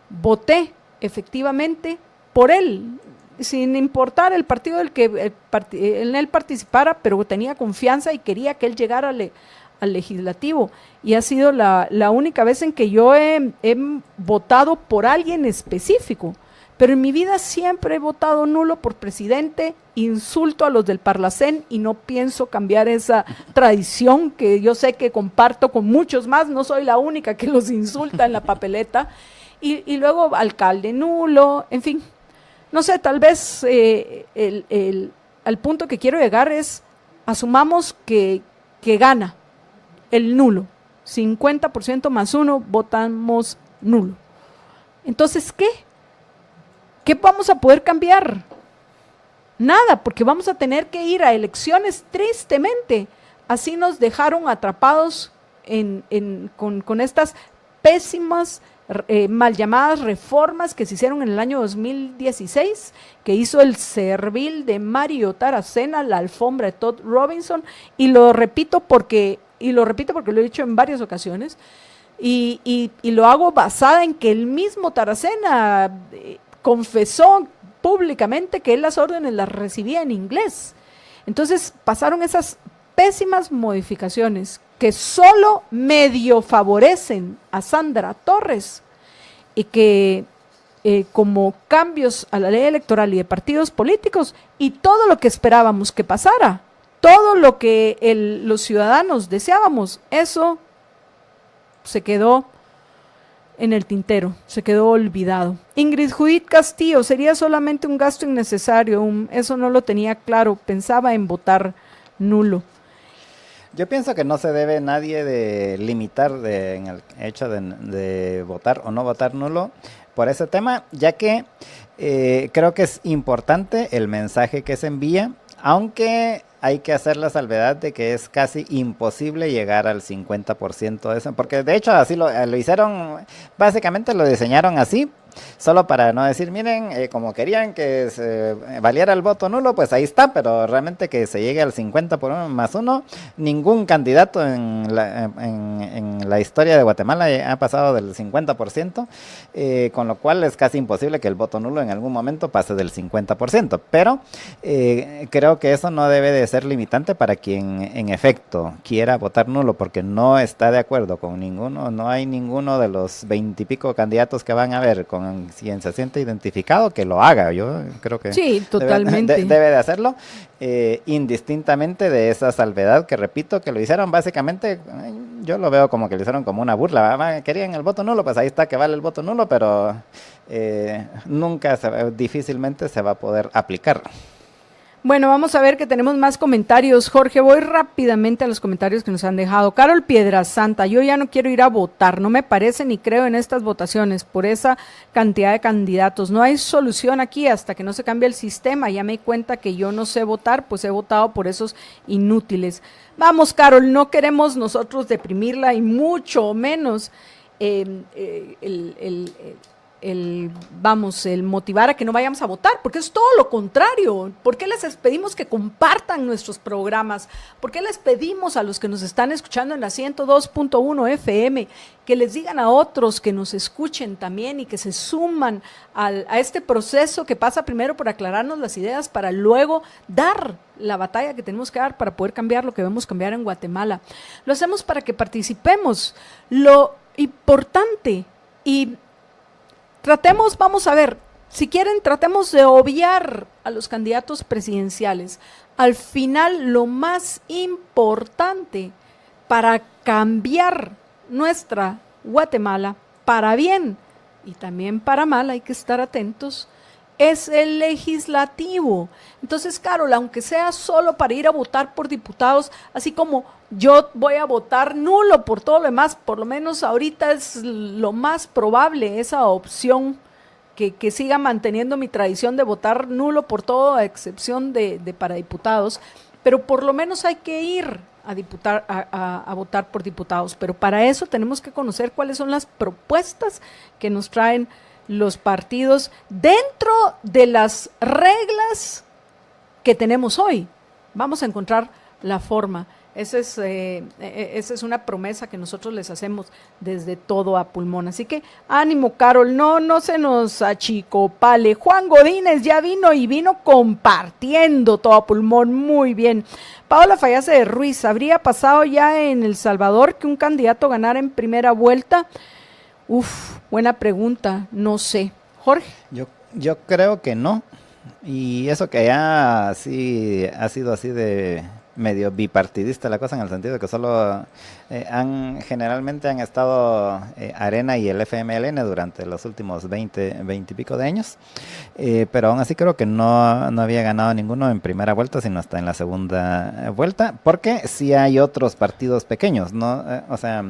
Speaker 2: voté efectivamente por él, sin importar el partido del que en él participara, pero tenía confianza y quería que él llegara al legislativo. Y ha sido la única vez en que yo he votado por alguien específico. Pero en mi vida siempre he votado nulo por presidente, insulto a los del Parlacén y no pienso cambiar esa tradición que yo sé que comparto con muchos más, no soy la única que los insulta en la papeleta, y luego alcalde nulo, en fin, no sé, tal vez al punto que quiero llegar es, asumamos que gana el nulo, 50% más 1, votamos nulo. Entonces, ¿qué? ¿Qué vamos a poder cambiar? Nada, porque vamos a tener que ir a elecciones tristemente. Así nos dejaron atrapados con estas pésimas, mal llamadas reformas que se hicieron en el año 2016, que hizo el servil de Mario Taracena, la alfombra de Todd Robinson, y lo repito porque lo he dicho en varias ocasiones, y lo hago basada en que el mismo Taracena confesó públicamente que él las órdenes las recibía en inglés. Entonces pasaron esas pésimas modificaciones que solo medio favorecen a Sandra Torres y que como cambios a la ley electoral y de partidos políticos y todo lo que esperábamos que pasara, todo lo que los ciudadanos deseábamos, eso se quedó en el tintero, se quedó olvidado. Ingrid Judith Castillo: sería solamente un gasto innecesario, eso no lo tenía claro, pensaba en votar nulo.
Speaker 4: Yo pienso que no se debe nadie de limitar en el hecho de votar o no votar nulo por ese tema, ya que creo que es importante el mensaje que se envía, aunque hay que hacer la salvedad de que es casi imposible llegar al 50% de eso, porque de hecho así lo hicieron, básicamente lo diseñaron así, solo para no decir, miren, como querían que se valiera el voto nulo, pues ahí está, pero realmente que se llegue al 50 por 1 más 1, ningún candidato en la historia de Guatemala ha pasado del 50%, con lo cual es casi imposible que el voto nulo en algún momento pase del 50%, pero creo que eso no debe de ser limitante para quien en efecto quiera votar nulo porque no está de acuerdo con ninguno, no hay ninguno de los 20 y pico candidatos que van a ver con quien se siente identificado que lo haga. Yo creo que
Speaker 2: sí, totalmente.
Speaker 4: debe de hacerlo, indistintamente de esa salvedad que repito que lo hicieron básicamente, yo lo veo como que lo hicieron como una burla. Querían el voto nulo, pues ahí está que vale el voto nulo, pero difícilmente se va a poder aplicar.
Speaker 2: Bueno, vamos a ver que tenemos más comentarios. Jorge, voy rápidamente a los comentarios que nos han dejado. Carol Piedrasanta, yo ya no quiero ir a votar, no me parece ni creo en estas votaciones por esa cantidad de candidatos. No hay solución aquí hasta que no se cambie el sistema. Ya me di cuenta que yo no sé votar, pues he votado por esos inútiles. Vamos, Carol, no queremos nosotros deprimirla y mucho menos el motivar a que no vayamos a votar, porque es todo lo contrario. ¿Por qué les pedimos que compartan nuestros programas? ¿Por qué les pedimos a los que nos están escuchando en la 102.1 FM que les digan a otros que nos escuchen también y que se suman a este proceso que pasa primero por aclararnos las ideas para luego dar la batalla que tenemos que dar para poder cambiar lo que debemos cambiar en Guatemala? Lo hacemos para que participemos. Lo importante y tratemos, vamos a ver, si quieren, tratemos de obviar a los candidatos presidenciales. Al final, lo más importante para cambiar nuestra Guatemala, para bien y también para mal, hay que estar atentos, es el legislativo. Entonces, Carol, aunque sea solo para ir a votar por diputados, así como yo voy a votar nulo por todo lo demás, por lo menos ahorita es lo más probable esa opción, que siga manteniendo mi tradición de votar nulo por todo, a excepción de para diputados, pero por lo menos hay que ir a votar por diputados, pero para eso tenemos que conocer cuáles son las propuestas que nos traen los partidos dentro de las reglas que tenemos hoy. Vamos a encontrar la forma. Esa es una promesa que nosotros les hacemos desde todo a pulmón. Así que ánimo, Carol, no se nos achicopale. Juan Godínez ya vino compartiendo todo a pulmón, muy bien. Paola Fallase de Ruiz, ¿habría pasado ya en El Salvador que un candidato ganara en primera vuelta? Buena pregunta, no sé. Jorge.
Speaker 4: Yo creo que no, y eso que ya sí ha sido así de medio bipartidista la cosa, en el sentido de que solo generalmente han estado Arena y el FMLN durante los últimos 20 y pico de años, pero aún así creo que no había ganado ninguno en primera vuelta, sino hasta en la segunda vuelta, porque sí hay otros partidos pequeños, ¿no? O sea,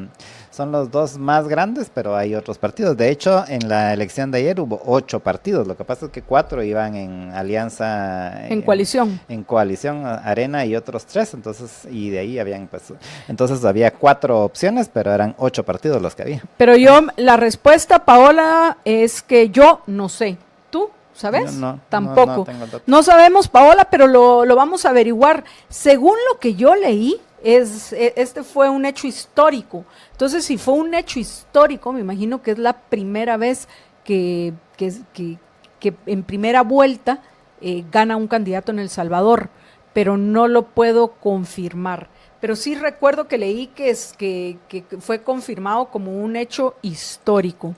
Speaker 4: son los dos más grandes, pero hay otros partidos. De hecho, en la elección de ayer hubo 8 partidos. Lo que pasa es que 4 iban en alianza.
Speaker 2: En coalición.
Speaker 4: En coalición, Arena y otros 3. Entonces, y de ahí habían, pues, entonces había 4 opciones, pero eran 8 partidos los que había.
Speaker 2: Pero la respuesta, Paola, es que yo no sé. ¿Tú sabes?
Speaker 4: No,
Speaker 2: tampoco.
Speaker 4: No,
Speaker 2: no sabemos, Paola, pero lo vamos a averiguar. Según lo que yo leí, este fue un hecho histórico. Entonces, si fue un hecho histórico, me imagino que es la primera vez que en primera vuelta gana un candidato en El Salvador, pero no lo puedo confirmar. Pero sí recuerdo que leí que fue confirmado como un hecho histórico.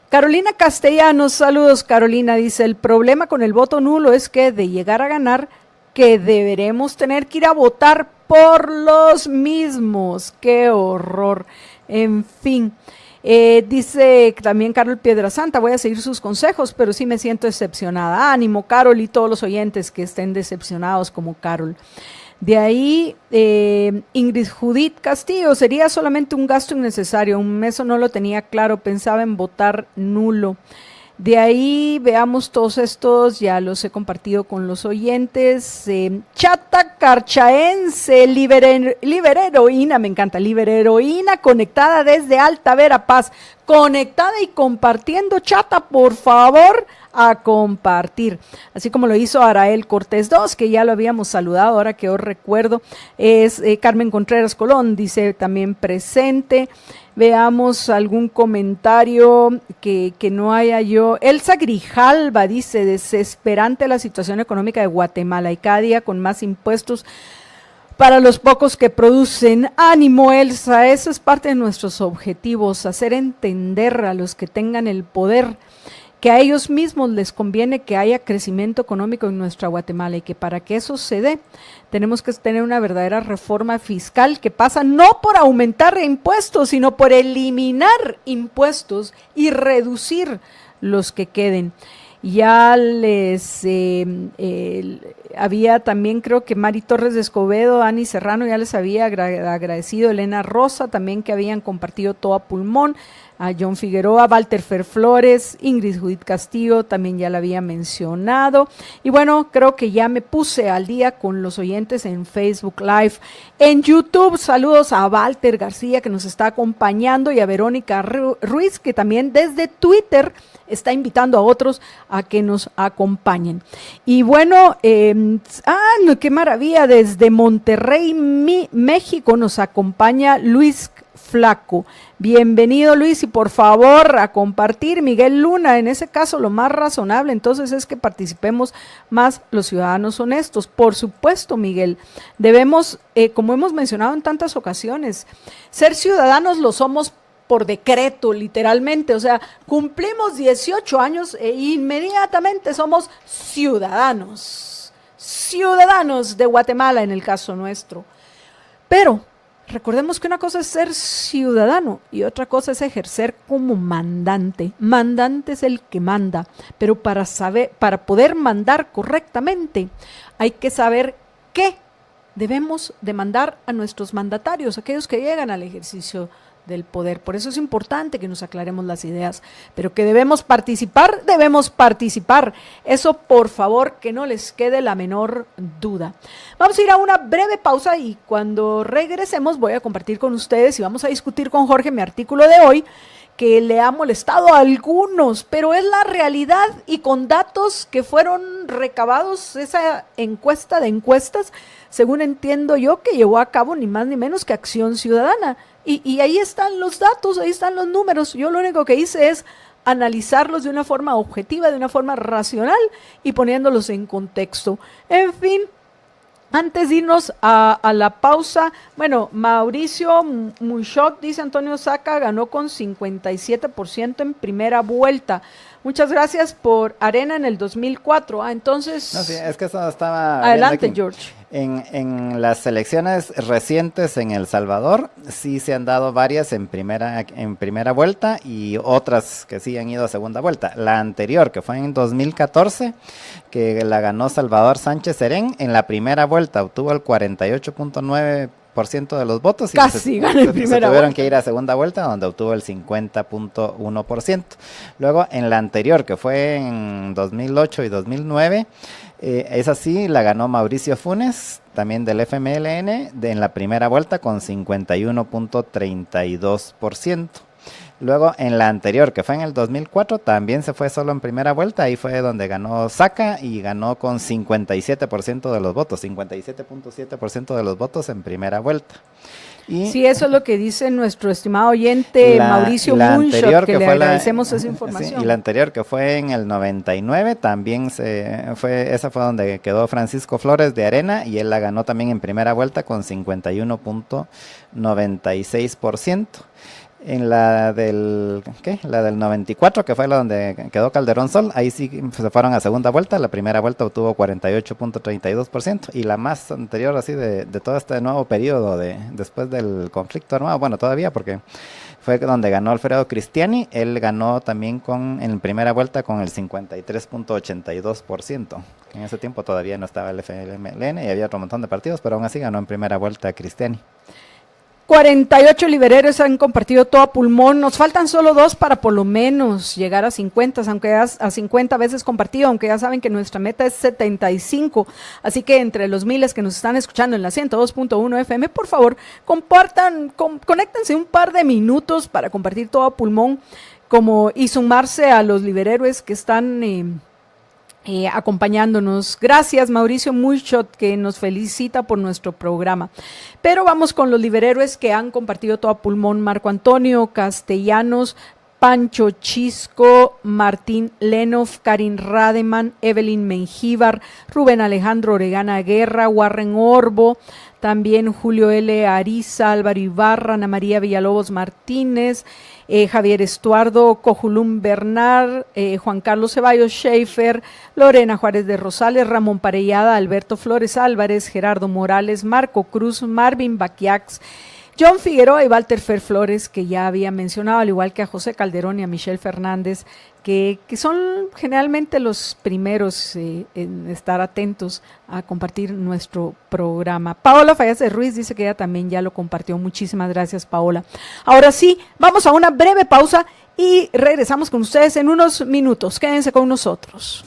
Speaker 2: Carolina Castellanos, saludos Carolina, dice, el problema con el voto nulo es que de llegar a ganar, que deberemos tener que ir a votar por los mismos. ¡Qué horror! En fin, dice también Carol Piedrasanta, voy a seguir sus consejos, pero sí me siento decepcionada. Ánimo, Carol, y todos los oyentes que estén decepcionados como Carol. De ahí, Ingrid Judith Castillo, sería solamente un gasto innecesario, eso no lo tenía claro, pensaba en votar nulo. De ahí veamos todos estos, ya los he compartido con los oyentes. Chata Carchaense, Liberheroína, me encanta, Liberheroína conectada desde Alta Verapaz. conectada y compartiendo. Chata, por favor, a compartir. Así como lo hizo Arael Cortés 2, que ya lo habíamos saludado, ahora que os recuerdo. Es Carmen Contreras Colón, dice también presente. Veamos algún comentario que no haya yo. Elsa Grijalva dice, desesperante la situación económica de Guatemala y cada día con más impuestos para los pocos que producen. Ánimo, Elsa, eso es parte de nuestros objetivos, hacer entender a los que tengan el poder que a ellos mismos les conviene que haya crecimiento económico en nuestra Guatemala y que para que eso se dé, tenemos que tener una verdadera reforma fiscal que pasa no por aumentar impuestos, sino por eliminar impuestos y reducir los que queden. Ya les había también, creo que Mari Torres de Escobedo, Ani Serrano, ya les había agradecido, Elena Rosa también, que habían compartido todo a pulmón, a John Figueroa, Walter Ferflores, Ingrid Judith Castillo, también ya la había mencionado. Y bueno, creo que ya me puse al día con los oyentes en Facebook Live. En YouTube, saludos a Walter García, que nos está acompañando, y a Verónica Ruiz, que también desde Twitter está invitando a otros a que nos acompañen. Y bueno, no, qué maravilla, desde Monterrey, México, nos acompaña Luis Flaco. Bienvenido, Luis, y por favor a compartir. Miguel Luna, en ese caso lo más razonable entonces es que participemos más los ciudadanos honestos. Por supuesto, Miguel, debemos, como hemos mencionado en tantas ocasiones, ser ciudadanos lo somos por decreto, literalmente, o sea, cumplimos 18 años e inmediatamente somos ciudadanos de Guatemala en el caso nuestro. Pero recordemos que una cosa es ser ciudadano y otra cosa es ejercer como mandante. Mandante es el que manda, pero para poder mandar correctamente hay que saber qué debemos demandar a nuestros mandatarios, aquellos que llegan al ejercicio del poder. Por eso es importante que nos aclaremos las ideas, pero que debemos participar. Eso, por favor, que no les quede la menor duda. Vamos a ir a una breve pausa y cuando regresemos voy a compartir con ustedes y vamos a discutir con Jorge mi artículo de hoy, que le ha molestado a algunos, pero es la realidad y con datos que fueron recabados, esa encuesta de encuestas, según entiendo yo, que llevó a cabo ni más ni menos que Acción Ciudadana. Y ahí están los datos, ahí están los números. Yo lo único que hice es analizarlos de una forma objetiva, de una forma racional y poniéndolos en contexto. En fin, antes de irnos a la pausa, bueno, Mauricio Mushok dice: Antonio Saca ganó con 57% en primera vuelta. Muchas gracias por Arena en el 2004. Entonces...
Speaker 4: No, sí, es que eso estaba...
Speaker 2: Adelante, George.
Speaker 4: En las elecciones recientes en El Salvador, sí se han dado varias en primera vuelta y otras que sí han ido a segunda vuelta. La anterior, que fue en 2014, que la ganó Salvador Sánchez Serén, en la primera vuelta obtuvo el 48.9% de los votos.
Speaker 2: Casi gana en primera vuelta.
Speaker 4: Tuvieron que ir a segunda vuelta, donde obtuvo el 50.1%. Luego, en la anterior, que fue en 2008 y 2009, esa sí la ganó Mauricio Funes, también del FMLN, en la primera vuelta con 51.32%. Luego, en la anterior, que fue en el 2004, también se fue solo en primera vuelta. Ahí fue donde ganó Saca y ganó con 57% de los votos, 57.7% de los votos en primera vuelta. Y
Speaker 2: sí, eso es lo que dice nuestro estimado oyente Mauricio Munchot, que le agradecemos esa información.
Speaker 4: Sí, y la anterior, que fue en el 99, también esa fue donde quedó Francisco Flores de Arena, y él la ganó también en primera vuelta con 51.96%. En la del 94, que fue la donde quedó Calderón Sol, ahí sí se fueron a segunda vuelta. La primera vuelta obtuvo 48.32%, y la más anterior así de todo este nuevo periodo después del conflicto armado, bueno, todavía, porque fue donde ganó Alfredo Cristiani. Él ganó también en primera vuelta con el 53.82%. En ese tiempo todavía no estaba el FMLN y había otro montón de partidos, pero aún así ganó en primera vuelta Cristiani.
Speaker 2: 48 libereros han compartido todo a pulmón. Nos faltan solo 2 para por lo menos llegar a 50, aunque a 50 veces compartido, aunque ya saben que nuestra meta es 75. Así que entre los miles que nos están escuchando en la 102.1 FM, por favor, compartan, conéctense un par de minutos para compartir todo a pulmón y sumarse a los liberhéroes que están acompañándonos. Gracias, Mauricio Muchot, que nos felicita por nuestro programa. Pero vamos con los liberhéroes que han compartido todo a pulmón: Marco Antonio Castellanos, Pancho Chisco, Martín Lenov, Karin Rademan, Evelyn Mengíbar, Rubén Alejandro Oregana Guerra, Warren Orbo, también Julio L. Ariza, Álvaro Ibarra, Ana María Villalobos Martínez, Javier Estuardo, Cojulum Bernard, Juan Carlos Ceballos Schaefer, Lorena Juárez de Rosales, Ramón Parellada, Alberto Flores Álvarez, Gerardo Morales, Marco Cruz, Marvin Baquiax, John Figueroa y Walter Fer Flores, que ya había mencionado, al igual que a José Calderón y a Michelle Fernández, que son generalmente los primeros en estar atentos a compartir nuestro programa. Paola Fallase Ruiz dice que ella también ya lo compartió. Muchísimas gracias, Paola. Ahora sí, vamos a una breve pausa y regresamos con ustedes en unos minutos. Quédense con nosotros.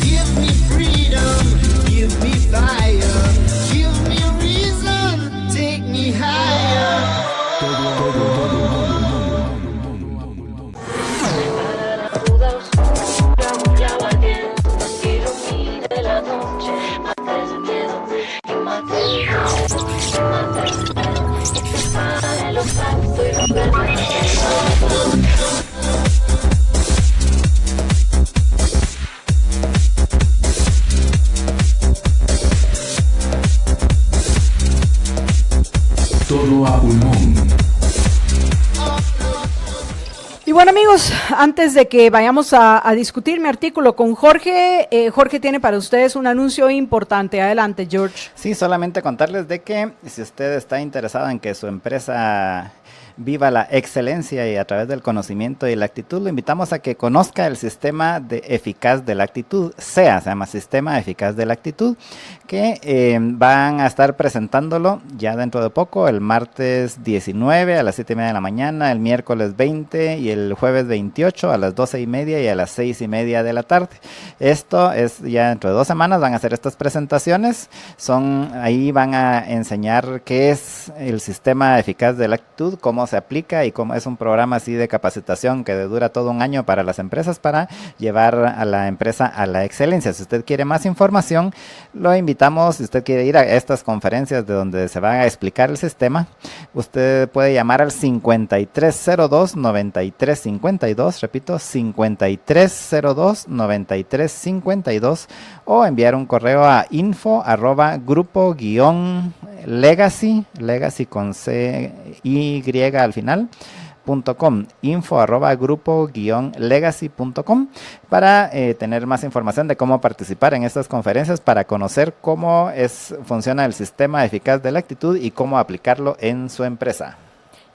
Speaker 3: Give me freedom, give me fire, give me reason, take me higher.
Speaker 5: Duda oscura, muy aguardiente, que ilumine la noche, mata ese miedo y mata el miedo, y separe lo santo y lo verdadero.
Speaker 1: Todo a pulmón.
Speaker 2: Y bueno, amigos, antes de que vayamos a discutir mi artículo con Jorge, Jorge tiene para ustedes un anuncio importante. Adelante, George.
Speaker 4: Sí, solamente contarles de que si usted está interesado en que su empresa viva la excelencia y a través del conocimiento y la actitud, lo invitamos a que conozca el sistema eficaz de la actitud, se llama Sistema Eficaz de la Actitud, que van a estar presentándolo ya dentro de poco, el martes 19 a las 7:30 de la mañana, el miércoles 20 y el jueves 28 a las 12:30 y a las 6:30 de la tarde. Esto es ya dentro de 2 semanas, van a hacer estas presentaciones, ahí van a enseñar qué es el Sistema Eficaz de la Actitud, cómo se aplica y cómo es un programa así de capacitación que dura todo un año para las empresas para llevar a la empresa a la excelencia. Si usted quiere más información, lo invitamos. Si usted quiere ir a estas conferencias de donde se va a explicar el sistema, usted puede llamar al 5302-9352, repito, 5302-9352, o enviar un correo a info@grupo-legacy, legacy con C-Y al final, info@grupo-legacy.com para tener más información de cómo participar en estas conferencias, para conocer cómo funciona el sistema eficaz de la actitud y cómo aplicarlo en su empresa.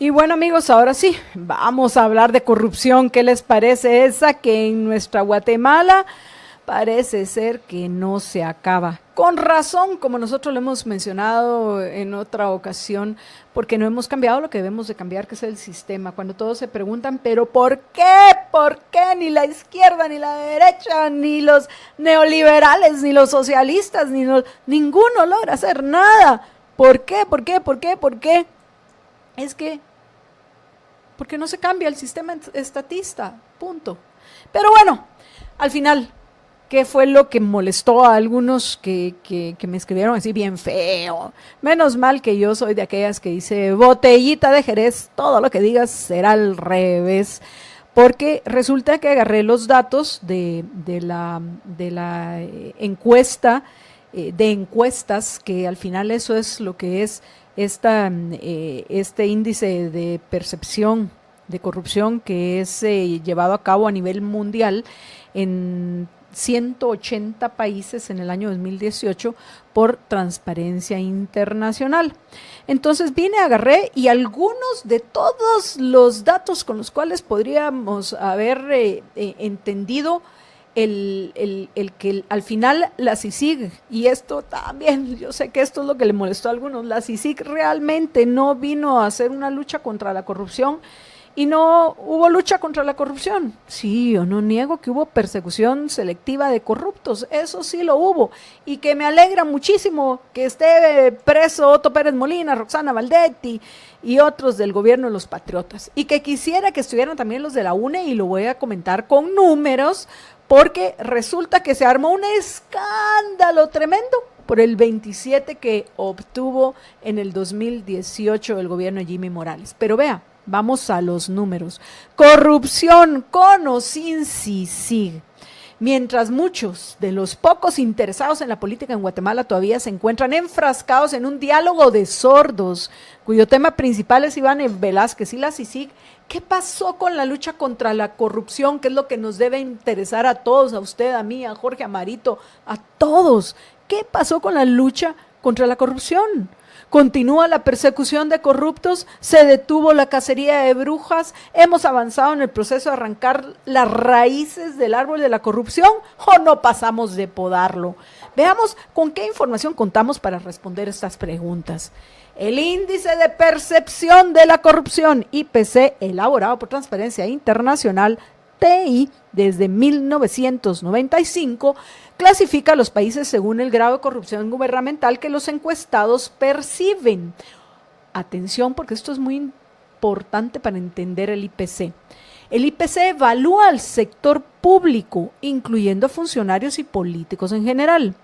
Speaker 2: Y bueno, amigos, ahora sí, vamos a hablar de corrupción. ¿Qué les parece esa que en nuestra Guatemala parece ser que no se acaba? Con razón, como nosotros lo hemos mencionado en otra ocasión, porque no hemos cambiado lo que debemos de cambiar, que es el sistema. Cuando todos se preguntan, ¿pero por qué? ¿Por qué? Ni la izquierda, ni la derecha, ni los neoliberales, ni los socialistas, ninguno logra hacer nada. ¿Por qué? ¿Por qué? ¿Por qué? ¿Por qué? Es que, porque no se cambia el sistema estatista, punto. Pero bueno, al final, ¿qué fue lo que molestó a algunos que me escribieron así bien feo? Menos mal que yo soy de aquellas que dice, botellita de Jerez, todo lo que digas será al revés. Porque resulta que agarré los datos de la encuesta, de encuestas, que al final eso es lo que es este índice de percepción de corrupción que es llevado a cabo a nivel mundial en 180 países en el año 2018 por Transparencia Internacional. Entonces agarré y algunos de todos los datos con los cuales podríamos haber entendido el que al final la CICIG, y esto también, yo sé que esto es lo que le molestó a algunos, la CICIG realmente no vino a hacer una lucha contra la corrupción y no hubo lucha contra la corrupción. Sí, yo no niego que hubo persecución selectiva de corruptos, eso sí lo hubo, y que me alegra muchísimo que esté preso Otto Pérez Molina, Roxana Valdetti y otros del gobierno de los patriotas, y que quisiera que estuvieran también los de la UNE, y lo voy a comentar con números, porque resulta que se armó un escándalo tremendo por el 27 que obtuvo en el 2018 el gobierno de Jimmy Morales. Pero vea, vamos a los números. Corrupción con o sin CICIG. Mientras muchos de los pocos interesados en la política en Guatemala todavía se encuentran enfrascados en un diálogo de sordos, cuyo tema principal es Iván Velázquez y la CICIG, ¿qué pasó con la lucha contra la corrupción? ¿Qué es lo que nos debe interesar a todos, a usted, a mí, a Jorge, a Marito, a todos? ¿Qué pasó con la lucha contra la corrupción? Continúa la persecución de corruptos, se detuvo la cacería de brujas, hemos avanzado en el proceso de arrancar las raíces del árbol de la corrupción o no pasamos de podarlo. Veamos con qué información contamos para responder estas preguntas. El índice de percepción de la corrupción, IPC, elaborado por Transparencia Internacional, TI, desde 1995, clasifica a los países según el grado de corrupción gubernamental que los encuestados perciben. Atención, porque esto es muy importante para entender el IPC. El IPC evalúa al sector público, incluyendo funcionarios y políticos en general.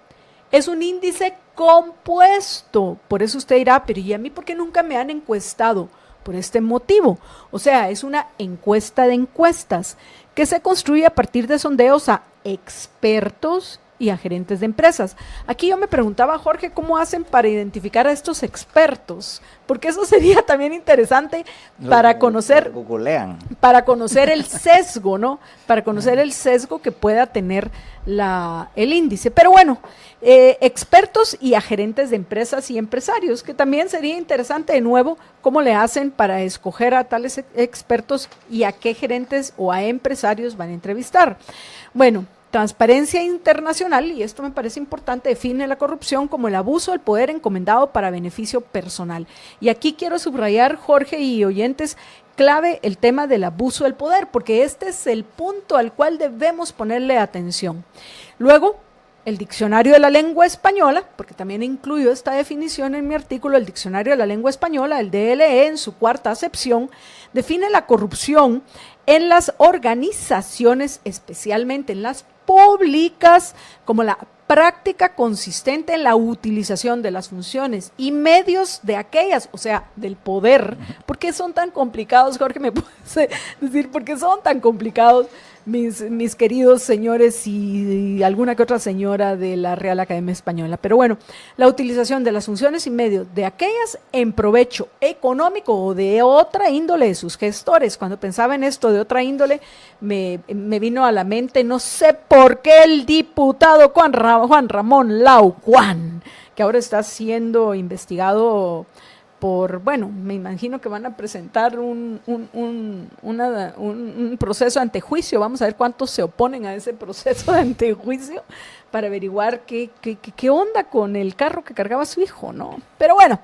Speaker 2: Es un índice compuesto, por eso usted dirá, pero ¿y a mí por qué nunca me han encuestado? Por este motivo, o sea, es una encuesta de encuestas que se construye a partir de sondeos a expertos y a gerentes de empresas. Aquí yo me preguntaba, Jorge, ¿cómo hacen para identificar a estos expertos? Porque eso sería también interesante para conocer,
Speaker 4: googlean,
Speaker 2: para conocer el sesgo, ¿no? Para conocer el sesgo que pueda tener el índice. Pero bueno, expertos y a gerentes de empresas y empresarios, que también sería interesante de nuevo cómo le hacen para escoger a tales expertos y a qué gerentes o a empresarios van a entrevistar. Bueno, Transparencia Internacional, y esto me parece importante, define la corrupción como el abuso del poder encomendado para beneficio personal. Y aquí quiero subrayar, Jorge y oyentes, clave el tema del abuso del poder, porque este es el punto al cual debemos ponerle atención. Luego, el Diccionario de la Lengua Española, porque también incluyo esta definición en mi artículo, el Diccionario de la Lengua Española, el DLE, en su cuarta acepción, define la corrupción en las organizaciones, especialmente en las públicas, como la práctica consistente en la utilización de las funciones y medios de aquellas, o sea, del poder. ¿Por qué son tan complicados, Jorge? ¿Me puedes decir por qué son tan complicados, mis queridos señores y alguna que otra señora de la Real Academia Española? Pero bueno, la utilización de las funciones y medios de aquellas en provecho económico o de otra índole de sus gestores. Cuando pensaba en esto de otra índole, me vino a la mente, no sé por qué, el diputado Juan Ramón Laucuán, que ahora está siendo investigado por, bueno, me imagino que van a presentar un proceso de antejuicio. Vamos a ver cuántos se oponen a ese proceso de antejuicio para averiguar qué onda con el carro que cargaba su hijo, ¿no? Pero bueno,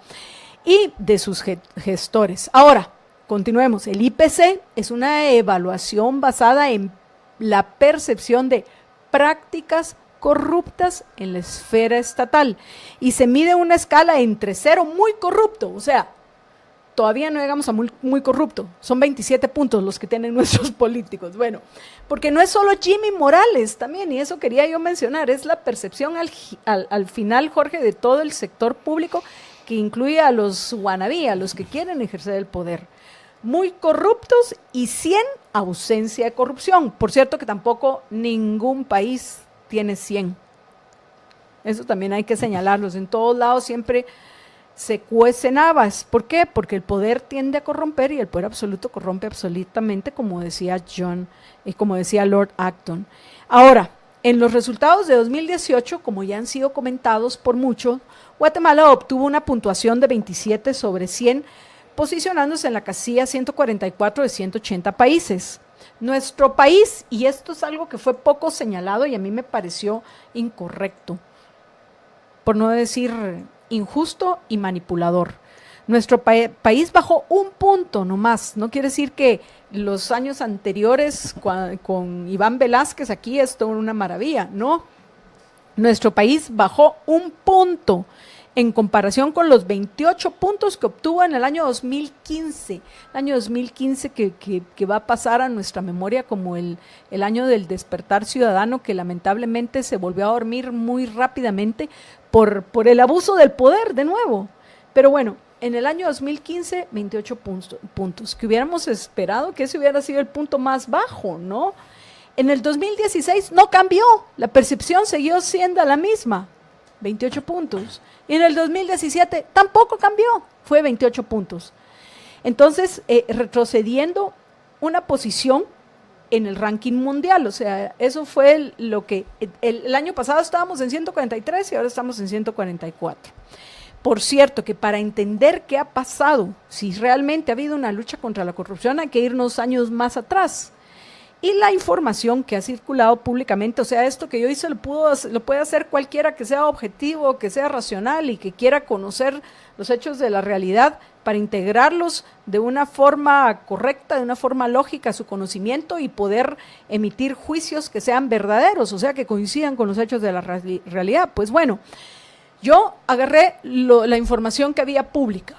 Speaker 2: y de sus gestores. Ahora, continuemos. El IPC es una evaluación basada en la percepción de prácticas corruptas en la esfera estatal y se mide una escala entre 0, muy corrupto, o sea, todavía no llegamos a muy corrupto, son 27 puntos los que tienen nuestros políticos. Bueno, porque no es solo Jimmy Morales también, y eso quería yo mencionar, es la percepción al final, Jorge, de todo el sector público, que incluye a los wannabe, a los que quieren ejercer el poder. Muy corruptos y 100 ausencia de corrupción. Por cierto que tampoco ningún país tiene 100. Eso también hay que señalarlos. En todos lados siempre se cuecen habas. ¿Por qué? Porque el poder tiende a corromper y el poder absoluto corrompe absolutamente, como decía como decía Lord Acton. Ahora, En los resultados de 2018, como ya han sido comentados por muchos, Guatemala obtuvo una puntuación de 27 sobre 100, posicionándose en la casilla 144 de 180 países. Nuestro país, y esto es algo que fue poco señalado y a mí me pareció incorrecto, por no decir injusto y manipulador. Nuestro país bajó un punto nomás, no quiere decir que los años anteriores con Iván Velázquez aquí esto era una maravilla, no. Nuestro país bajó un punto en comparación con los 28 puntos que obtuvo en el año 2015, el año 2015 que va a pasar a nuestra memoria como el año del despertar ciudadano, que lamentablemente se volvió a dormir muy rápidamente por el abuso del poder de nuevo. Pero bueno, en el año 2015, 28 puntos, que hubiéramos esperado que ese hubiera sido el punto más bajo, ¿no? En el 2016 no cambió, la percepción siguió siendo la misma, 28 puntos. Y en el 2017 tampoco cambió, fue 28 puntos. Entonces, retrocediendo una posición en el ranking mundial, o sea, eso fue lo que el año pasado estábamos en 143 y ahora estamos en 144. Por cierto, que para entender qué ha pasado, si realmente ha habido una lucha contra la corrupción, hay que irnos años más atrás. Y la información que ha circulado públicamente, o sea, esto que yo hice lo puede hacer cualquiera que sea objetivo, que sea racional y que quiera conocer los hechos de la realidad para integrarlos de una forma correcta, de una forma lógica a su conocimiento y poder emitir juicios que sean verdaderos, o sea, que coincidan con los hechos de la realidad. Pues bueno, yo agarré la información que había pública.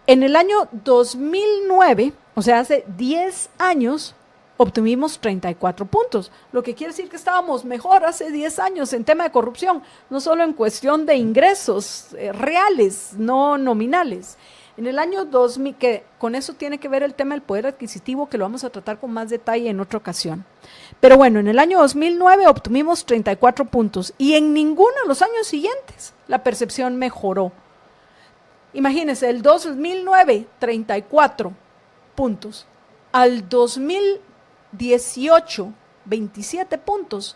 Speaker 2: En el año 2009, o sea, hace 10 años, obtuvimos 34 puntos, lo que quiere decir que estábamos mejor hace 10 años en tema de corrupción, no solo en cuestión de ingresos reales, no nominales. En el año 2000, que con eso tiene que ver el tema del poder adquisitivo, que lo vamos a tratar con más detalle en otra ocasión. Pero bueno, en el año 2009 obtuvimos 34 puntos y en ninguno de los años siguientes la percepción mejoró. Imagínense, el 2009, 34 puntos. Al 2018, 27 puntos.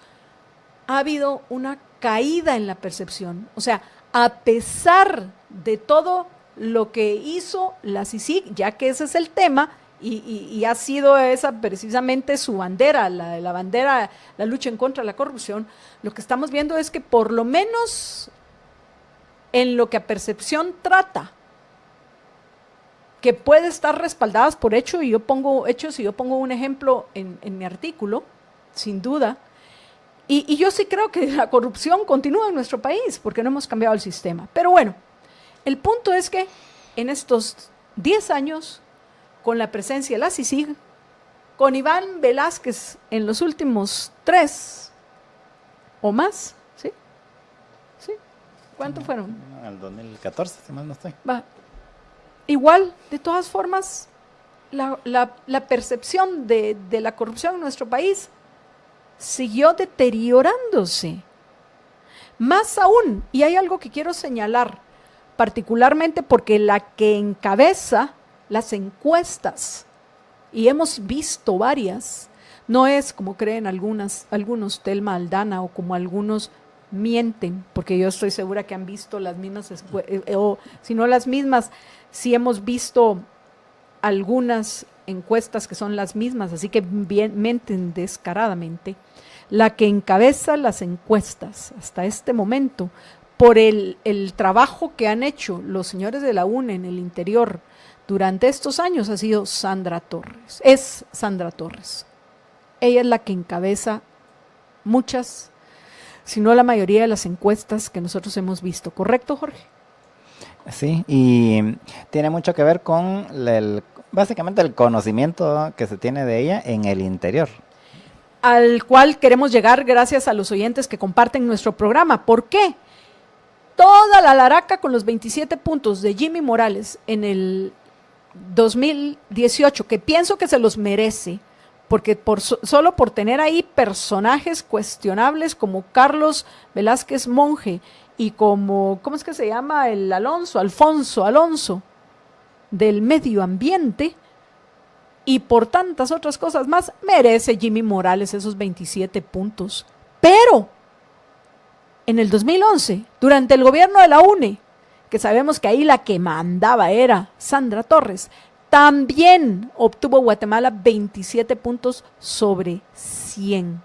Speaker 2: Ha habido una caída en la percepción. O sea, a pesar de todo lo que hizo la CICIG, ya que ese es el tema, y ha sido esa precisamente su bandera, la bandera, la lucha en contra de la corrupción, lo que estamos viendo es que por lo menos en lo que a percepción trata, que puede estar respaldadas por hechos, y yo pongo un ejemplo en mi artículo, sin duda, y yo sí creo que la corrupción continúa en nuestro país, porque no hemos cambiado el sistema. Pero bueno, el punto es que en estos 10 años, con la presencia de la CICIG, con Iván Velázquez en los últimos 3 o más, ¿sí? ¿Sí? ¿Cuánto fueron?
Speaker 4: Al 2014, si mal no estoy.
Speaker 2: Va. Igual, de todas formas, la percepción de la corrupción en nuestro país siguió deteriorándose. Más aún, y hay algo que quiero señalar, particularmente porque la que encabeza las encuestas, y hemos visto varias, no es como creen algunos Telma Aldana o como algunos mienten, porque yo estoy segura que han visto las mismas, o si no las mismas, sí hemos visto algunas encuestas que son las mismas, así que mienten descaradamente. La que encabeza las encuestas hasta este momento, por el trabajo que han hecho los señores de la UNE en el interior durante estos años, ha sido Sandra Torres. Es Sandra Torres. Ella es la que encabeza muchas, si no la mayoría de las encuestas que nosotros hemos visto. ¿Correcto, Jorge?
Speaker 4: Sí, y tiene mucho que ver con básicamente el conocimiento que se tiene de ella en el interior,
Speaker 2: al cual queremos llegar gracias a los oyentes que comparten nuestro programa. ¿Por qué? Toda la laraca con los 27 puntos de Jimmy Morales en el 2018, que pienso que se los merece, porque solo por tener ahí personajes cuestionables como Carlos Velázquez Monge y como, ¿cómo es que se llama? Alfonso Alonso, del medio ambiente, y por tantas otras cosas más, merece Jimmy Morales esos 27 puntos. Pero en el 2011, durante el gobierno de la UNE, que sabemos que ahí la que mandaba era Sandra Torres, también obtuvo Guatemala 27 puntos sobre 100.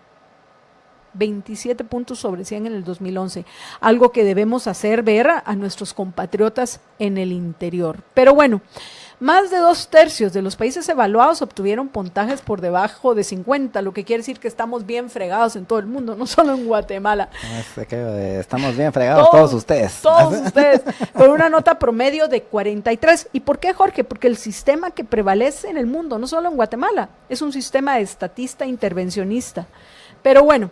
Speaker 2: 27 puntos sobre 100 en el 2011, algo que debemos hacer ver a nuestros compatriotas en el interior. Pero bueno, más de 2/3 de los países evaluados obtuvieron puntajes por debajo de 50, lo que quiere decir que estamos bien fregados en todo el mundo, no solo en Guatemala.
Speaker 4: Estamos bien fregados todos ustedes.
Speaker 2: Todos ustedes, con una nota promedio de 43. ¿Y por qué, Jorge? Porque el sistema que prevalece en el mundo, no solo en Guatemala, es un sistema estatista intervencionista. Pero bueno,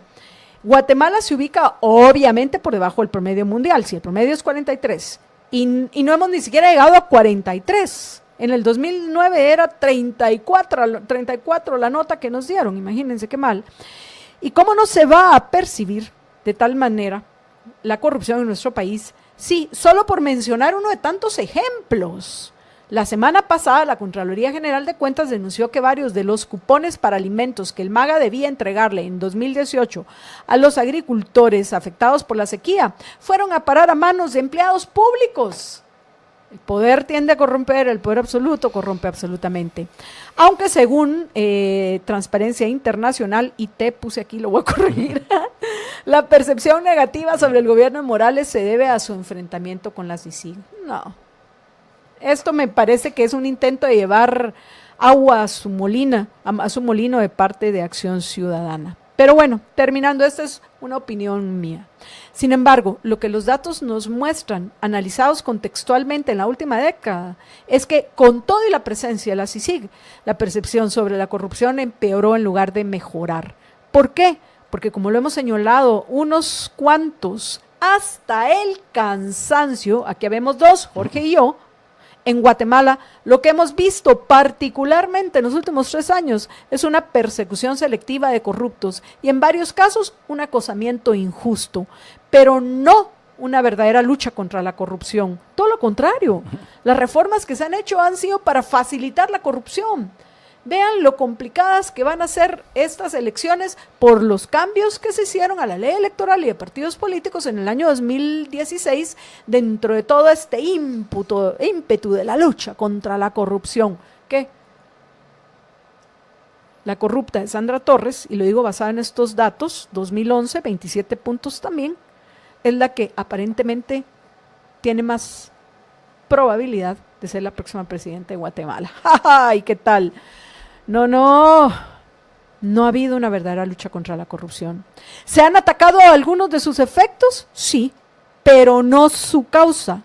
Speaker 2: Guatemala se ubica obviamente por debajo del promedio mundial, si el promedio es 43, y no hemos ni siquiera llegado a 43. En el 2009 era 34 la nota que nos dieron, imagínense qué mal. ¿Y cómo no se va a percibir de tal manera la corrupción en nuestro país? Sí, solo por mencionar uno de tantos ejemplos. La semana pasada, la Contraloría General de Cuentas denunció que varios de los cupones para alimentos que el MAGA debía entregarle en 2018 a los agricultores afectados por la sequía fueron a parar a manos de empleados públicos. El poder tiende a corromper, el poder absoluto corrompe absolutamente. Aunque según Transparencia Internacional, y te puse aquí, lo voy a corregir, la percepción negativa sobre el gobierno de Morales se debe a su enfrentamiento con la CICIG. No. Esto me parece que es un intento de llevar agua a su molino de parte de Acción Ciudadana. Pero bueno, terminando, esta es una opinión mía. Sin embargo, lo que los datos nos muestran, analizados contextualmente en la última década, es que con todo y la presencia de la CICIG, la percepción sobre la corrupción empeoró en lugar de mejorar. ¿Por qué? Porque como lo hemos señalado unos cuantos, hasta el cansancio, aquí vemos dos, Jorge y yo, en Guatemala, lo que hemos visto particularmente en los últimos 3 años es una persecución selectiva de corruptos y en varios casos un acosamiento injusto, pero no una verdadera lucha contra la corrupción. Todo lo contrario, las reformas que se han hecho han sido para facilitar la corrupción. Vean lo complicadas que van a ser estas elecciones por los cambios que se hicieron a la ley electoral y de partidos políticos en el año 2016 dentro de todo este ímpetu de la lucha contra la corrupción. ¿Qué? La corrupta de Sandra Torres, y lo digo basada en estos datos, 2011, 27 puntos también, es la que aparentemente tiene más probabilidad de ser la próxima presidenta de Guatemala. ¡Ay, qué tal! No ha habido una verdadera lucha contra la corrupción. ¿Se han atacado algunos de sus efectos? Sí, pero no su causa,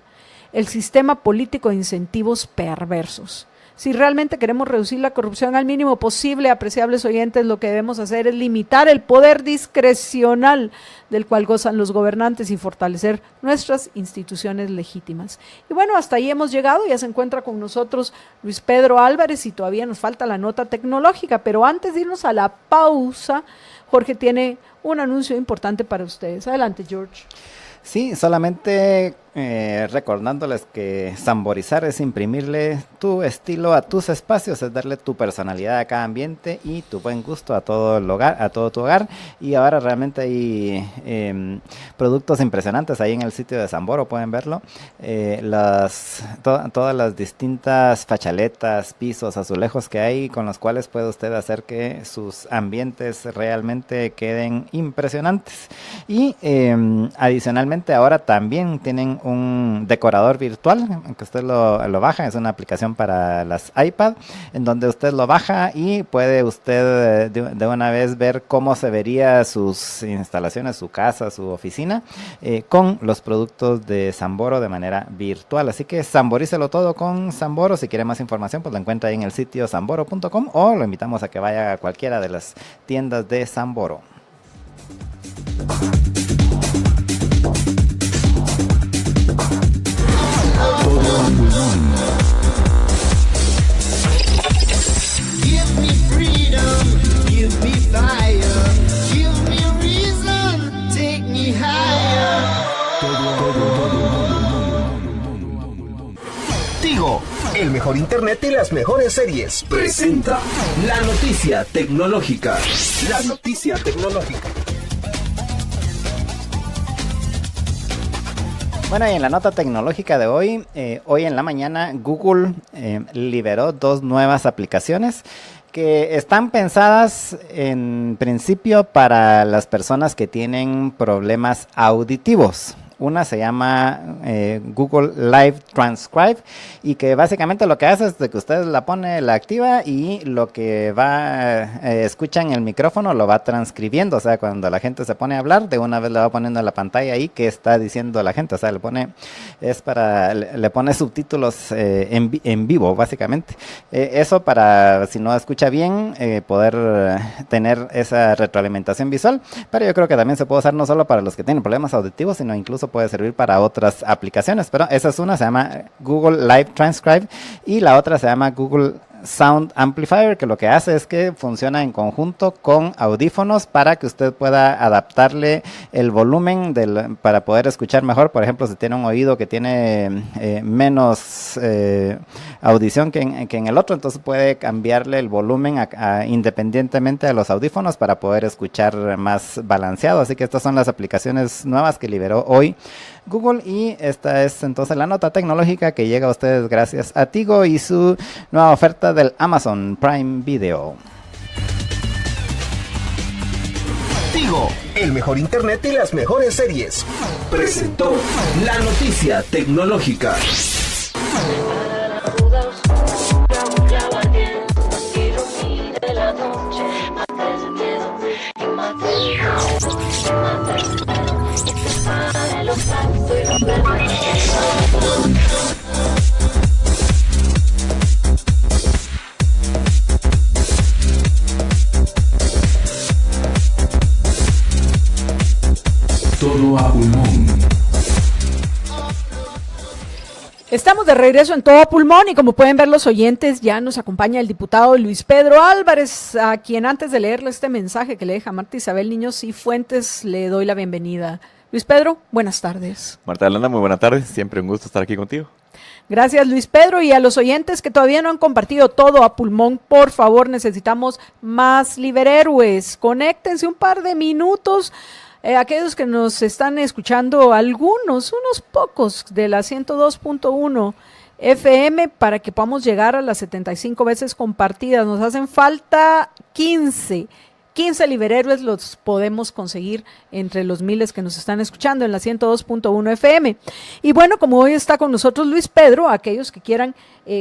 Speaker 2: el sistema político de incentivos perversos. Si realmente queremos reducir la corrupción al mínimo posible, apreciables oyentes, lo que debemos hacer es limitar el poder discrecional del cual gozan los gobernantes y fortalecer nuestras instituciones legítimas. Y bueno, hasta ahí hemos llegado. Ya se encuentra con nosotros Luis Pedro Álvarez y todavía nos falta la nota tecnológica, pero antes de irnos a la pausa, Jorge tiene un anuncio importante para ustedes. Adelante, George.
Speaker 4: Sí, solamente recordándoles que samborizar es imprimirle tu estilo a tus espacios, es darle tu personalidad a cada ambiente y tu buen gusto a todo el hogar, a todo tu hogar. Y ahora realmente hay productos impresionantes ahí en el sitio de Samboro, pueden verlo. Todas las distintas fachaletas, pisos, azulejos que hay, con los cuales puede usted hacer que sus ambientes realmente queden impresionantes. Y adicionalmente ahora también tienen un decorador virtual, que usted lo baja, es una aplicación para las iPad, en donde usted lo baja y puede usted de una vez ver cómo se vería sus instalaciones, su casa, su oficina, con los productos de Samboro de manera virtual. Así que samborícelo todo con Samboro. Si quiere más información, pues lo encuentra ahí en el sitio samboro.com o lo invitamos a que vaya a cualquiera de las tiendas de Samboro.
Speaker 3: Give me freedom, give me fire, give me reason, take me higher.
Speaker 6: Tigo, el mejor internet y las mejores series, presenta la noticia tecnológica. La noticia tecnológica.
Speaker 4: Bueno, y en la nota tecnológica de hoy, hoy en la mañana Google liberó 2 nuevas aplicaciones que están pensadas en principio para las personas que tienen problemas auditivos. Una se llama Google Live Transcribe y que básicamente lo que hace es de que usted la pone, la activa y lo que escucha en el micrófono lo va transcribiendo. O sea, cuando la gente se pone a hablar, de una vez le va poniendo en la pantalla ahí qué está diciendo la gente. O sea, le pone subtítulos en vivo, básicamente. Eso para, si no escucha bien, poder tener esa retroalimentación visual. Pero yo creo que también se puede usar no solo para los que tienen problemas auditivos, sino incluso puede servir para otras aplicaciones, pero esa es una, se llama Google Live Transcribe, y la otra se llama Google Sound Amplifier, que lo que hace es que funciona en conjunto con audífonos para que usted pueda adaptarle el volumen para poder escuchar mejor. Por ejemplo, si tiene un oído que tiene menos audición que en el otro, entonces puede cambiarle el volumen independientemente de los audífonos para poder escuchar más balanceado. Así que estas son las aplicaciones nuevas que liberó hoy Google, y esta es entonces la nota tecnológica que llega a ustedes gracias a Tigo y su nueva oferta del Amazon Prime Video.
Speaker 6: Tigo, el mejor internet y las mejores series. Presentó la noticia tecnológica.
Speaker 5: Para la duda oscura, un clavo ardiente ilumine la noche, mata ese miedo y mata el miedo, y mata el miedo, y separe lo santo y lo perverso.
Speaker 1: Todo a pulmón.
Speaker 2: Estamos de regreso en Todo a Pulmón y como pueden ver los oyentes, ya nos acompaña el diputado Luis Pedro Álvarez, a quien antes de leerle este mensaje que le deja Marta Isabel Niño Cifuentes, le doy la bienvenida. Luis Pedro, buenas tardes.
Speaker 7: Marta Yolanda, muy buenas tardes, siempre un gusto estar aquí contigo.
Speaker 2: Gracias, Luis Pedro, y a los oyentes que todavía no han compartido Todo a Pulmón, por favor, necesitamos más liberhéroes. Conéctense un par de minutos. Aquellos que nos están escuchando, unos pocos de la 102.1 FM, para que podamos llegar a las 75 veces compartidas. Nos hacen falta 15 liberhéroes, los podemos conseguir entre los miles que nos están escuchando en la 102.1 FM. Y bueno, como hoy está con nosotros Luis Pedro, aquellos que quieran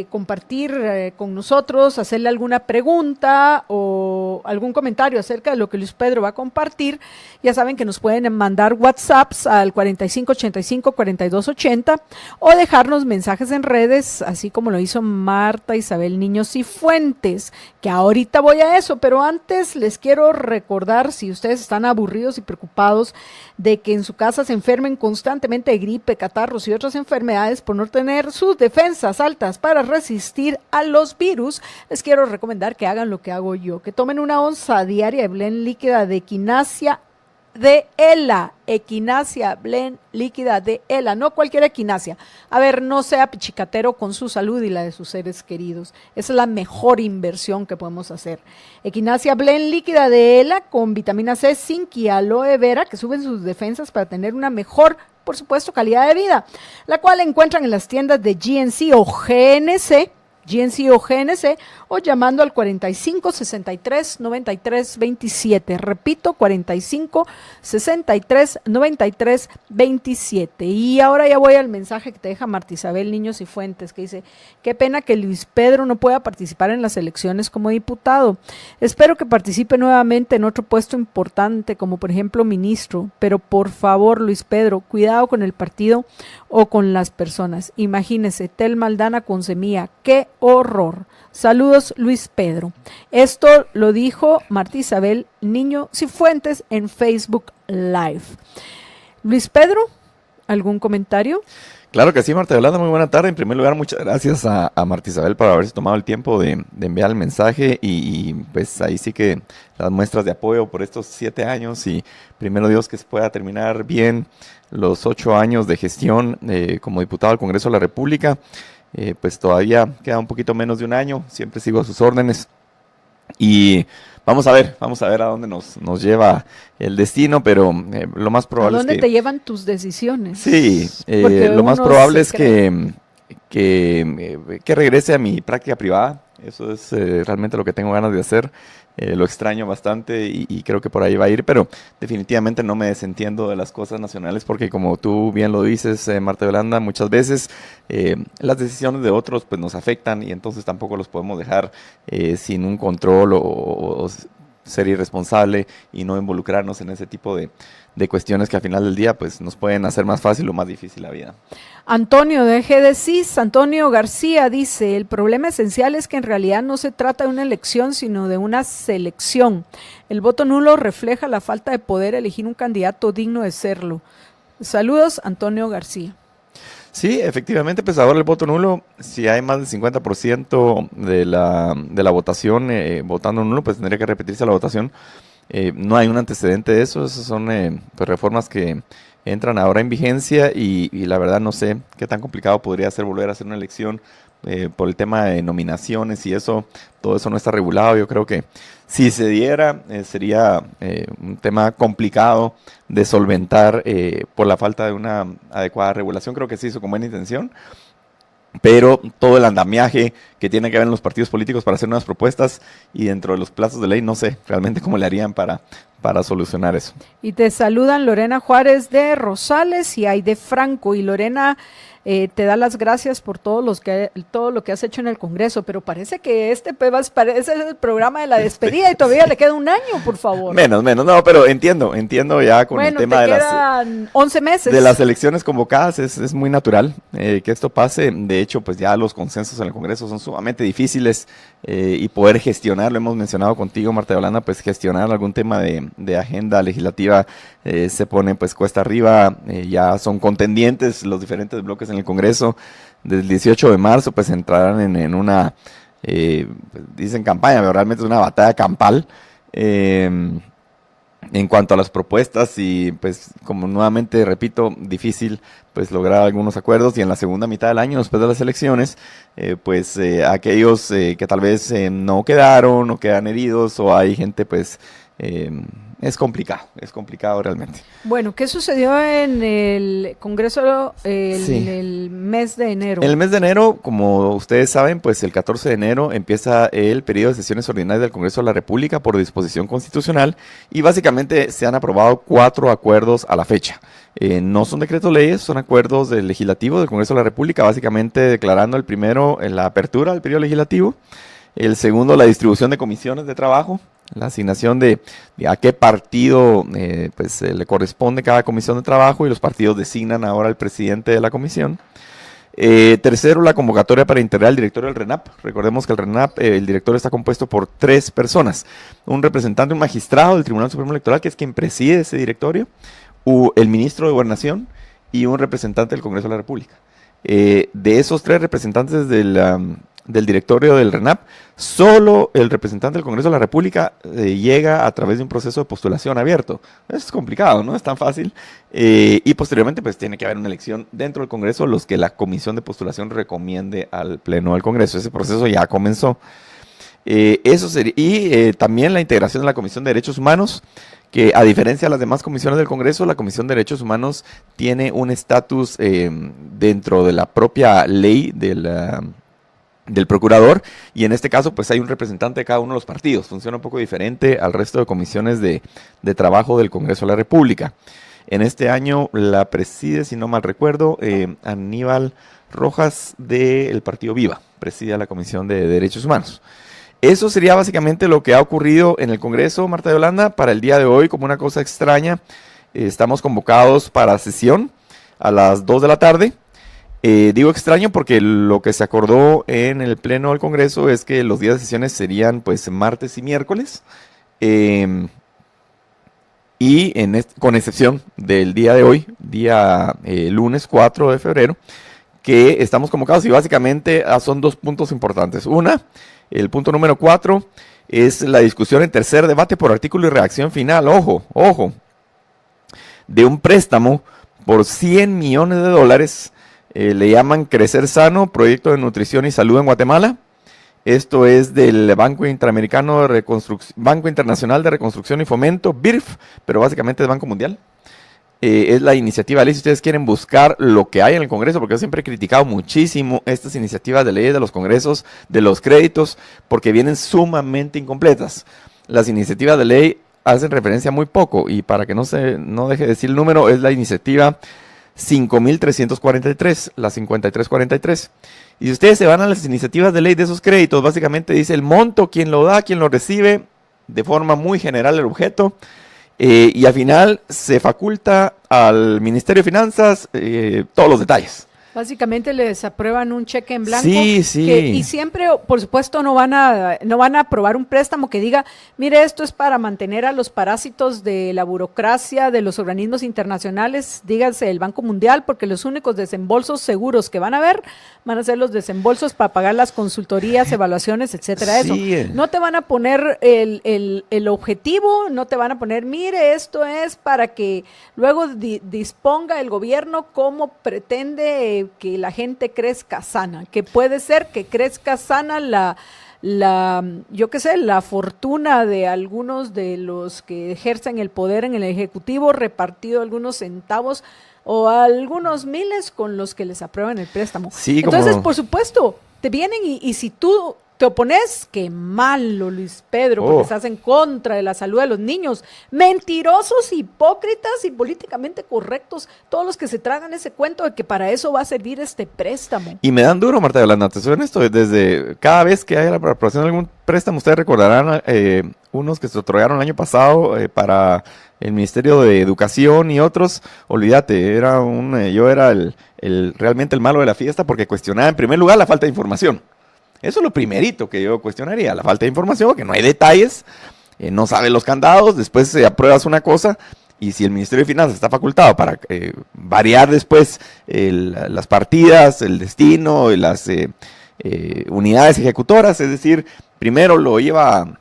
Speaker 2: compartir con nosotros, hacerle alguna pregunta o algún comentario acerca de lo que Luis Pedro va a compartir, ya saben que nos pueden mandar WhatsApps al 4585-4280 o dejarnos mensajes en redes, así como lo hizo Marta Isabel Niño Cifuentes, que ahorita voy a eso, pero antes les quiero recordar, si ustedes están aburridos y preocupados de que en su casa se enfermen constantemente de gripe, catarros y otras enfermedades por no tener sus defensas altas para resistir a los virus, les quiero recomendar que hagan lo que hago yo, que tomen 1 onza diaria de Blend líquida de Equinacia de ELA, Equinacia Blend líquida de ELA, no cualquier Equinacia. A ver, no sea pichicatero con su salud y la de sus seres queridos. Esa es la mejor inversión que podemos hacer. Equinacia Blend líquida de ELA con vitamina C, zinc y aloe vera, que suben sus defensas para tener una mejor, por supuesto, calidad de vida, la cual encuentran en las tiendas de GNC o GNC, o llamando al 45 63 93 27. Repito, 45 63 93 27. Y ahora ya voy al mensaje que te deja Marta Isabel Niño Cifuentes, que dice: qué pena que Luis Pedro no pueda participar en las elecciones como diputado. Espero que participe nuevamente en otro puesto importante, como por ejemplo ministro. Pero por favor, Luis Pedro, cuidado con el partido o con las personas. Imagínese, Tel Maldana con Semilla. ¡Qué horror! Saludos, Luis Pedro. Esto lo dijo Marta Isabel Niño Cifuentes en Facebook Live. Luis Pedro, ¿algún comentario?
Speaker 7: Claro que sí, Marta Yolanda, muy buena tarde. En primer lugar, muchas gracias a Marta Isabel por haberse tomado el tiempo de enviar el mensaje y pues ahí sí que las muestras de apoyo por estos 7 años y primero Dios que se pueda terminar bien los 8 años de gestión como diputado al Congreso de la República. Pues todavía queda un poquito menos de un año, siempre sigo a sus órdenes. Y vamos a ver a dónde nos lleva el destino, pero lo más
Speaker 2: ¿A
Speaker 7: probable
Speaker 2: dónde
Speaker 7: es que...
Speaker 2: te llevan tus decisiones?
Speaker 7: Sí,
Speaker 2: Porque
Speaker 7: lo más
Speaker 2: uno
Speaker 7: probable
Speaker 2: se
Speaker 7: es
Speaker 2: cree.
Speaker 7: que regrese a mi práctica privada. Eso es realmente lo que tengo ganas de hacer. Lo extraño bastante y creo que por ahí va a ir, pero definitivamente no me desentiendo de las cosas nacionales porque como tú bien lo dices, Marta Yolanda, muchas veces las decisiones de otros pues nos afectan y entonces tampoco los podemos dejar sin un control o ser irresponsable y no involucrarnos en ese tipo de cuestiones que al final del día pues nos pueden hacer más fácil o más difícil la vida.
Speaker 2: Antonio de GDCIS, Antonio García dice, el problema esencial es que en realidad no se trata de una elección, sino de una selección. El voto nulo refleja la falta de poder elegir un candidato digno de serlo. Saludos, Antonio García.
Speaker 7: Sí, efectivamente, pues ahora el voto nulo, si hay más del 50% de la votación votando nulo, pues tendría que repetirse la votación. No hay un antecedente de eso, esas son pues reformas que entran ahora en vigencia y la verdad no sé qué tan complicado podría ser volver a hacer una elección por el tema de nominaciones y eso, todo eso no está regulado. Yo creo que si se diera sería un tema complicado de solventar por la falta de una adecuada regulación. Creo que se hizo con buena intención, pero todo el andamiaje que tiene que ver en los partidos políticos para hacer nuevas propuestas y dentro de los plazos de ley, no sé realmente cómo le harían para solucionar eso.
Speaker 2: Y te saludan Lorena Juárez de Rosales y Aide Franco. Y Lorena te da las gracias por todo lo que has hecho en el Congreso, pero parece que parece el programa de la despedida y todavía le queda un año, por favor.
Speaker 7: Menos, no, pero entiendo ya con el tema
Speaker 2: te quedan 11 meses.
Speaker 7: de las elecciones convocadas, es muy natural que esto pase. De hecho, pues ya los consensos en el Congreso son sumamente difíciles y poder gestionar, lo hemos mencionado contigo, Marta Yolanda, pues gestionar algún tema de agenda legislativa se pone pues cuesta arriba, ya son contendientes los diferentes bloques en el Congreso. Desde el 18 de marzo pues entrarán en una, dicen campaña, pero realmente es una batalla campal en cuanto a las propuestas y pues como nuevamente repito, difícil pues lograr algunos acuerdos y en la segunda mitad del año después de las elecciones pues aquellos que tal vez no quedaron o quedan heridos o hay gente pues es complicado realmente.
Speaker 2: Bueno, ¿qué sucedió en el Congreso
Speaker 7: Sí.
Speaker 2: en el mes de enero?
Speaker 7: En el mes de enero, como ustedes saben, pues el 14 de enero empieza el periodo de sesiones ordinarias del Congreso de la República por disposición constitucional y básicamente se han aprobado 4 acuerdos a la fecha. No son decretos leyes, son acuerdos del legislativo del Congreso de la República, básicamente declarando el primero en la apertura del periodo legislativo, el segundo la distribución de comisiones de trabajo, la asignación de a qué partido pues le corresponde cada comisión de trabajo y los partidos designan ahora al presidente de la comisión. Tercero, la convocatoria para integrar el directorio del RENAP. Recordemos que el RENAP, el directorio está compuesto por 3 personas, un representante, un magistrado del Tribunal Supremo Electoral, que es quien preside ese directorio, el ministro de Gobernación y un representante del Congreso de la República. De esos 3 representantes del directorio del RENAP, solo el representante del Congreso de la República llega a través de un proceso de postulación abierto. Es complicado, no es tan fácil. Y posteriormente pues tiene que haber una elección dentro del Congreso, los que la comisión de postulación recomiende al Pleno del Congreso. Ese proceso ya comenzó. Eso sería, y también la integración de la Comisión de Derechos Humanos, que a diferencia de las demás comisiones del Congreso, la Comisión de Derechos Humanos tiene un estatus dentro de la propia ley del procurador, y en este caso pues hay un representante de cada uno de los partidos. Funciona un poco diferente al resto de comisiones de trabajo del Congreso de la República. En este año la preside, si no mal recuerdo, Aníbal Rojas del Partido Viva, preside la Comisión de Derechos Humanos. Eso sería básicamente lo que ha ocurrido en el Congreso, Marta Yolanda, para el día de hoy. Como una cosa extraña, estamos convocados para sesión a las 2 de la tarde. Digo extraño porque lo que se acordó en el Pleno del Congreso es que los días de sesiones serían pues martes y miércoles, y con excepción del día de hoy, día lunes 4 de febrero, que estamos convocados y básicamente son 2 puntos importantes. El punto número 4 es la discusión en tercer debate por artículo y redacción final, ojo, de un préstamo por $100 millones, le llaman Crecer Sano, Proyecto de Nutrición y Salud en Guatemala, Esto es del Banco Interamericano de Reconstrucción, Banco Internacional de Reconstrucción y Fomento, BIRF, pero básicamente es Banco Mundial. Es la iniciativa de ley, si ustedes quieren buscar lo que hay en el Congreso, porque yo siempre he criticado muchísimo estas iniciativas de ley de los congresos, de los créditos, porque vienen sumamente incompletas. Las iniciativas de ley hacen referencia muy poco, y para que no deje de decir el número, es la iniciativa 5.343, la 5343. Y si ustedes se van a las iniciativas de ley de esos créditos, básicamente dice el monto, quién lo da, quién lo recibe, de forma muy general el objeto, y al final se faculta al Ministerio de Finanzas todos los detalles.
Speaker 2: Básicamente les aprueban un cheque en blanco.
Speaker 7: Sí, sí.
Speaker 2: Y siempre, por supuesto, no van a aprobar un préstamo que diga, mire, esto es para mantener a los parásitos de la burocracia, de los organismos internacionales, dígase el Banco Mundial, porque los únicos desembolsos seguros que van a haber van a ser los desembolsos para pagar las consultorías, evaluaciones, etcétera.
Speaker 7: Sí.
Speaker 2: Eso. No te van a poner el objetivo, no te van a poner, mire, esto es para que luego disponga el gobierno cómo pretende que la gente crezca sana, que puede ser que crezca sana la fortuna de algunos de los que ejercen el poder en el Ejecutivo, repartido algunos centavos o algunos miles con los que les aprueban el préstamo.
Speaker 7: Sí,
Speaker 2: entonces, por supuesto, te vienen y si tú te opones, qué malo, Luis Pedro, porque estás en contra de la salud de los niños. Mentirosos, hipócritas y políticamente correctos, todos los que se tragan ese cuento de que para eso va a servir este préstamo.
Speaker 7: Y me dan duro, Marta Yolanda, te soy honesto, desde cada vez que haya la aprobación de algún préstamo, ustedes recordarán unos que se otorgaron el año pasado para el Ministerio de Educación y otros, olvídate, yo era realmente el malo de la fiesta porque cuestionaba en primer lugar la falta de información. Eso es lo primerito que yo cuestionaría, la falta de información, que no hay detalles, no saben los candados, después apruebas una cosa, y si el Ministerio de Finanzas está facultado para variar después las partidas, el destino, y las unidades ejecutoras, es decir, primero lo iban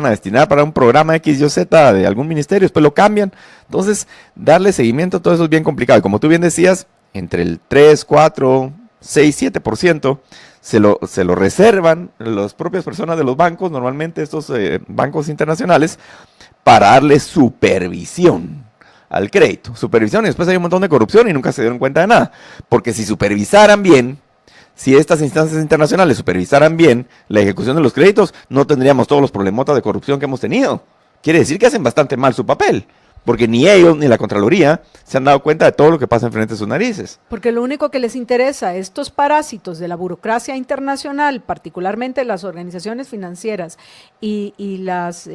Speaker 7: a destinar para un programa X, Y, Z de algún ministerio, después lo cambian, entonces darle seguimiento a todo eso es bien complicado, y como tú bien decías, entre el 3, 4, 6, 7%, se lo reservan las propias personas de los bancos, normalmente estos bancos internacionales, para darle supervisión al crédito. Supervisión, y después hay un montón de corrupción y nunca se dieron cuenta de nada. Porque si supervisaran bien, si estas instancias internacionales supervisaran bien la ejecución de los créditos, no tendríamos todos los problemotas de corrupción que hemos tenido. Quiere decir que hacen bastante mal su papel. Porque ni ellos ni la Contraloría se han dado cuenta de todo lo que pasa enfrente de sus narices.
Speaker 2: Porque lo único que les interesa a estos parásitos de la burocracia internacional, particularmente las organizaciones financieras y las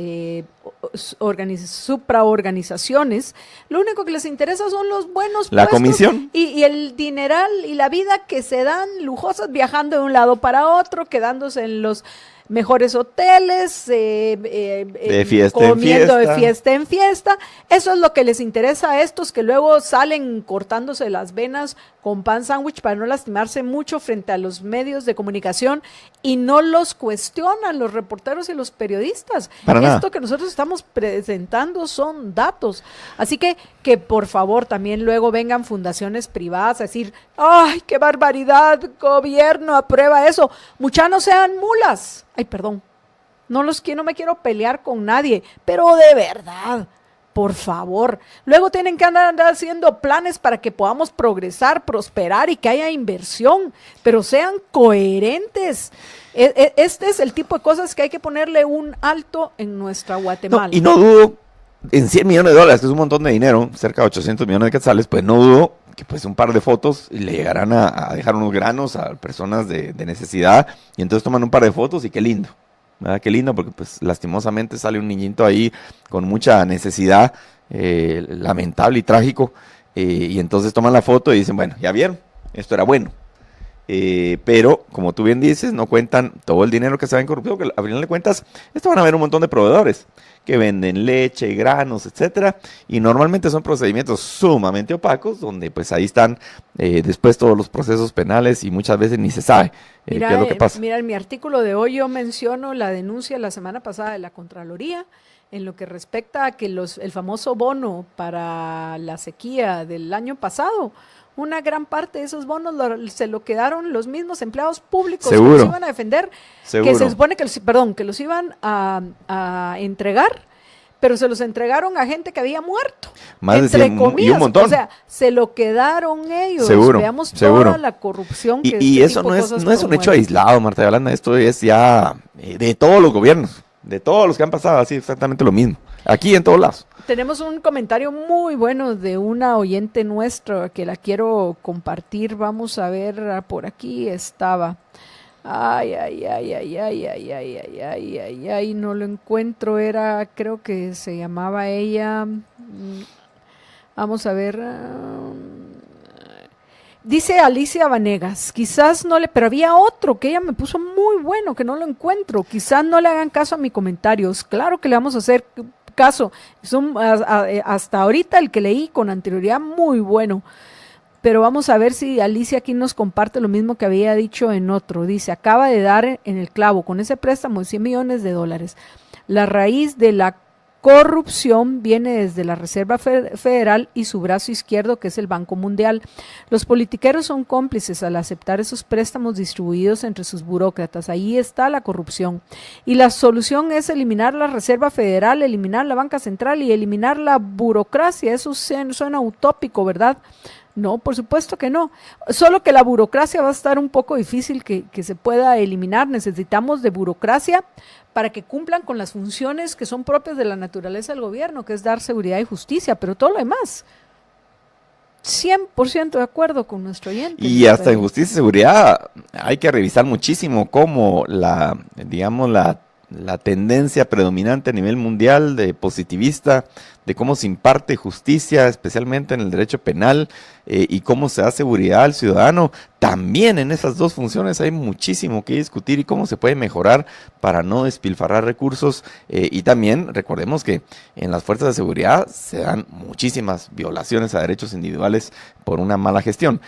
Speaker 2: supraorganizaciones, lo único que les interesa son los buenos
Speaker 7: la
Speaker 2: puestos
Speaker 7: comisión
Speaker 2: y el dineral y la vida que se dan lujosas viajando de un lado para otro, quedándose en los mejores hoteles, comiendo de fiesta en fiesta. Eso es lo que les interesa a estos que luego salen cortándose las venas con pan sándwich para no lastimarse mucho frente a los medios de comunicación y no los cuestionan los reporteros y los periodistas. Esto que nosotros estamos presentando son datos. Así que por favor también luego vengan fundaciones privadas a decir, ¡ay, qué barbaridad! Gobierno aprueba eso. Muchas no sean mulas. Ay, perdón, no me quiero pelear con nadie, pero de verdad, por favor. Luego tienen que andar haciendo planes para que podamos progresar, prosperar y que haya inversión, pero sean coherentes. Este es el tipo de cosas que hay que ponerle un alto en nuestra Guatemala.
Speaker 7: No, y no dudo, en $100 millones, que es un montón de dinero, cerca de 800 millones de quetzales, pues no dudo que pues un par de fotos le llegarán a dejar unos granos a personas de necesidad, y entonces toman un par de fotos y qué lindo, ¿verdad? Qué lindo, porque pues lastimosamente sale un niñito ahí con mucha necesidad, lamentable y trágico, y entonces toman la foto y dicen, bueno, ya vieron, esto era bueno. Pero, como tú bien dices, no cuentan todo el dinero que se va en corrupción, que al final de cuentas, esto van a haber un montón de proveedores que venden leche, granos, etcétera, y normalmente son procedimientos sumamente opacos, donde pues ahí están después todos los procesos penales y muchas veces ni se sabe qué es lo que pasa.
Speaker 2: Mira, en mi artículo de hoy yo menciono la denuncia la semana pasada de la Contraloría en lo que respecta a que el famoso bono para la sequía del año pasado una gran parte de esos bonos se lo quedaron los mismos empleados públicos
Speaker 7: Seguro.
Speaker 2: que los iban a defender,
Speaker 7: Seguro.
Speaker 2: que se supone que los iban a entregar, pero se los entregaron a gente que había muerto.
Speaker 7: Más de
Speaker 2: entre
Speaker 7: 100,
Speaker 2: comillas,
Speaker 7: y un montón.
Speaker 2: o sea, se lo quedaron ellos.
Speaker 7: Seguro,
Speaker 2: Veamos
Speaker 7: seguro.
Speaker 2: toda la corrupción que
Speaker 7: Y
Speaker 2: este
Speaker 7: eso
Speaker 2: tipo
Speaker 7: no
Speaker 2: de
Speaker 7: es,
Speaker 2: cosas
Speaker 7: no es un hecho
Speaker 2: promueven.
Speaker 7: aislado, Marta Yolanda, esto es ya de todos los gobiernos, de todos los que han pasado, así exactamente lo mismo, aquí en todos lados.
Speaker 2: Tenemos un comentario muy bueno de una oyente nuestra que la quiero compartir. Vamos a ver, por aquí estaba. Ay, no lo encuentro. Creo que se llamaba ella. Vamos a ver. Dice Alicia Vanegas, quizás no le, pero había otro que ella me puso muy bueno, que no lo encuentro. Quizás no le hagan caso a mis comentarios. Claro que le vamos a hacer caso. Hasta ahorita el que leí con anterioridad, muy bueno. Pero vamos a ver si Alicia aquí nos comparte lo mismo que había dicho en otro. Dice, acaba de dar en el clavo con ese préstamo de $100 millones. La raíz de la corrupción viene desde la Reserva Federal y su brazo izquierdo, que es el Banco Mundial. Los politiqueros son cómplices al aceptar esos préstamos distribuidos entre sus burócratas. Ahí está la corrupción. Y la solución es eliminar la Reserva Federal, eliminar la Banca Central y eliminar la burocracia. Eso suena utópico, ¿verdad? No, por supuesto que no. Solo que la burocracia va a estar un poco difícil que se pueda eliminar. Necesitamos de burocracia para que cumplan con las funciones que son propias de la naturaleza del gobierno, que es dar seguridad y justicia, pero todo lo demás, 100% de acuerdo con nuestro oyente.
Speaker 7: Y hasta en justicia y seguridad hay que revisar muchísimo cómo la tendencia predominante a nivel mundial de positivista, de cómo se imparte justicia, especialmente en el derecho penal, y cómo se da seguridad al ciudadano. También en esas dos funciones hay muchísimo que discutir y cómo se puede mejorar para no despilfarrar recursos. Y también recordemos que en las fuerzas de seguridad se dan muchísimas violaciones a derechos individuales por una mala gestión.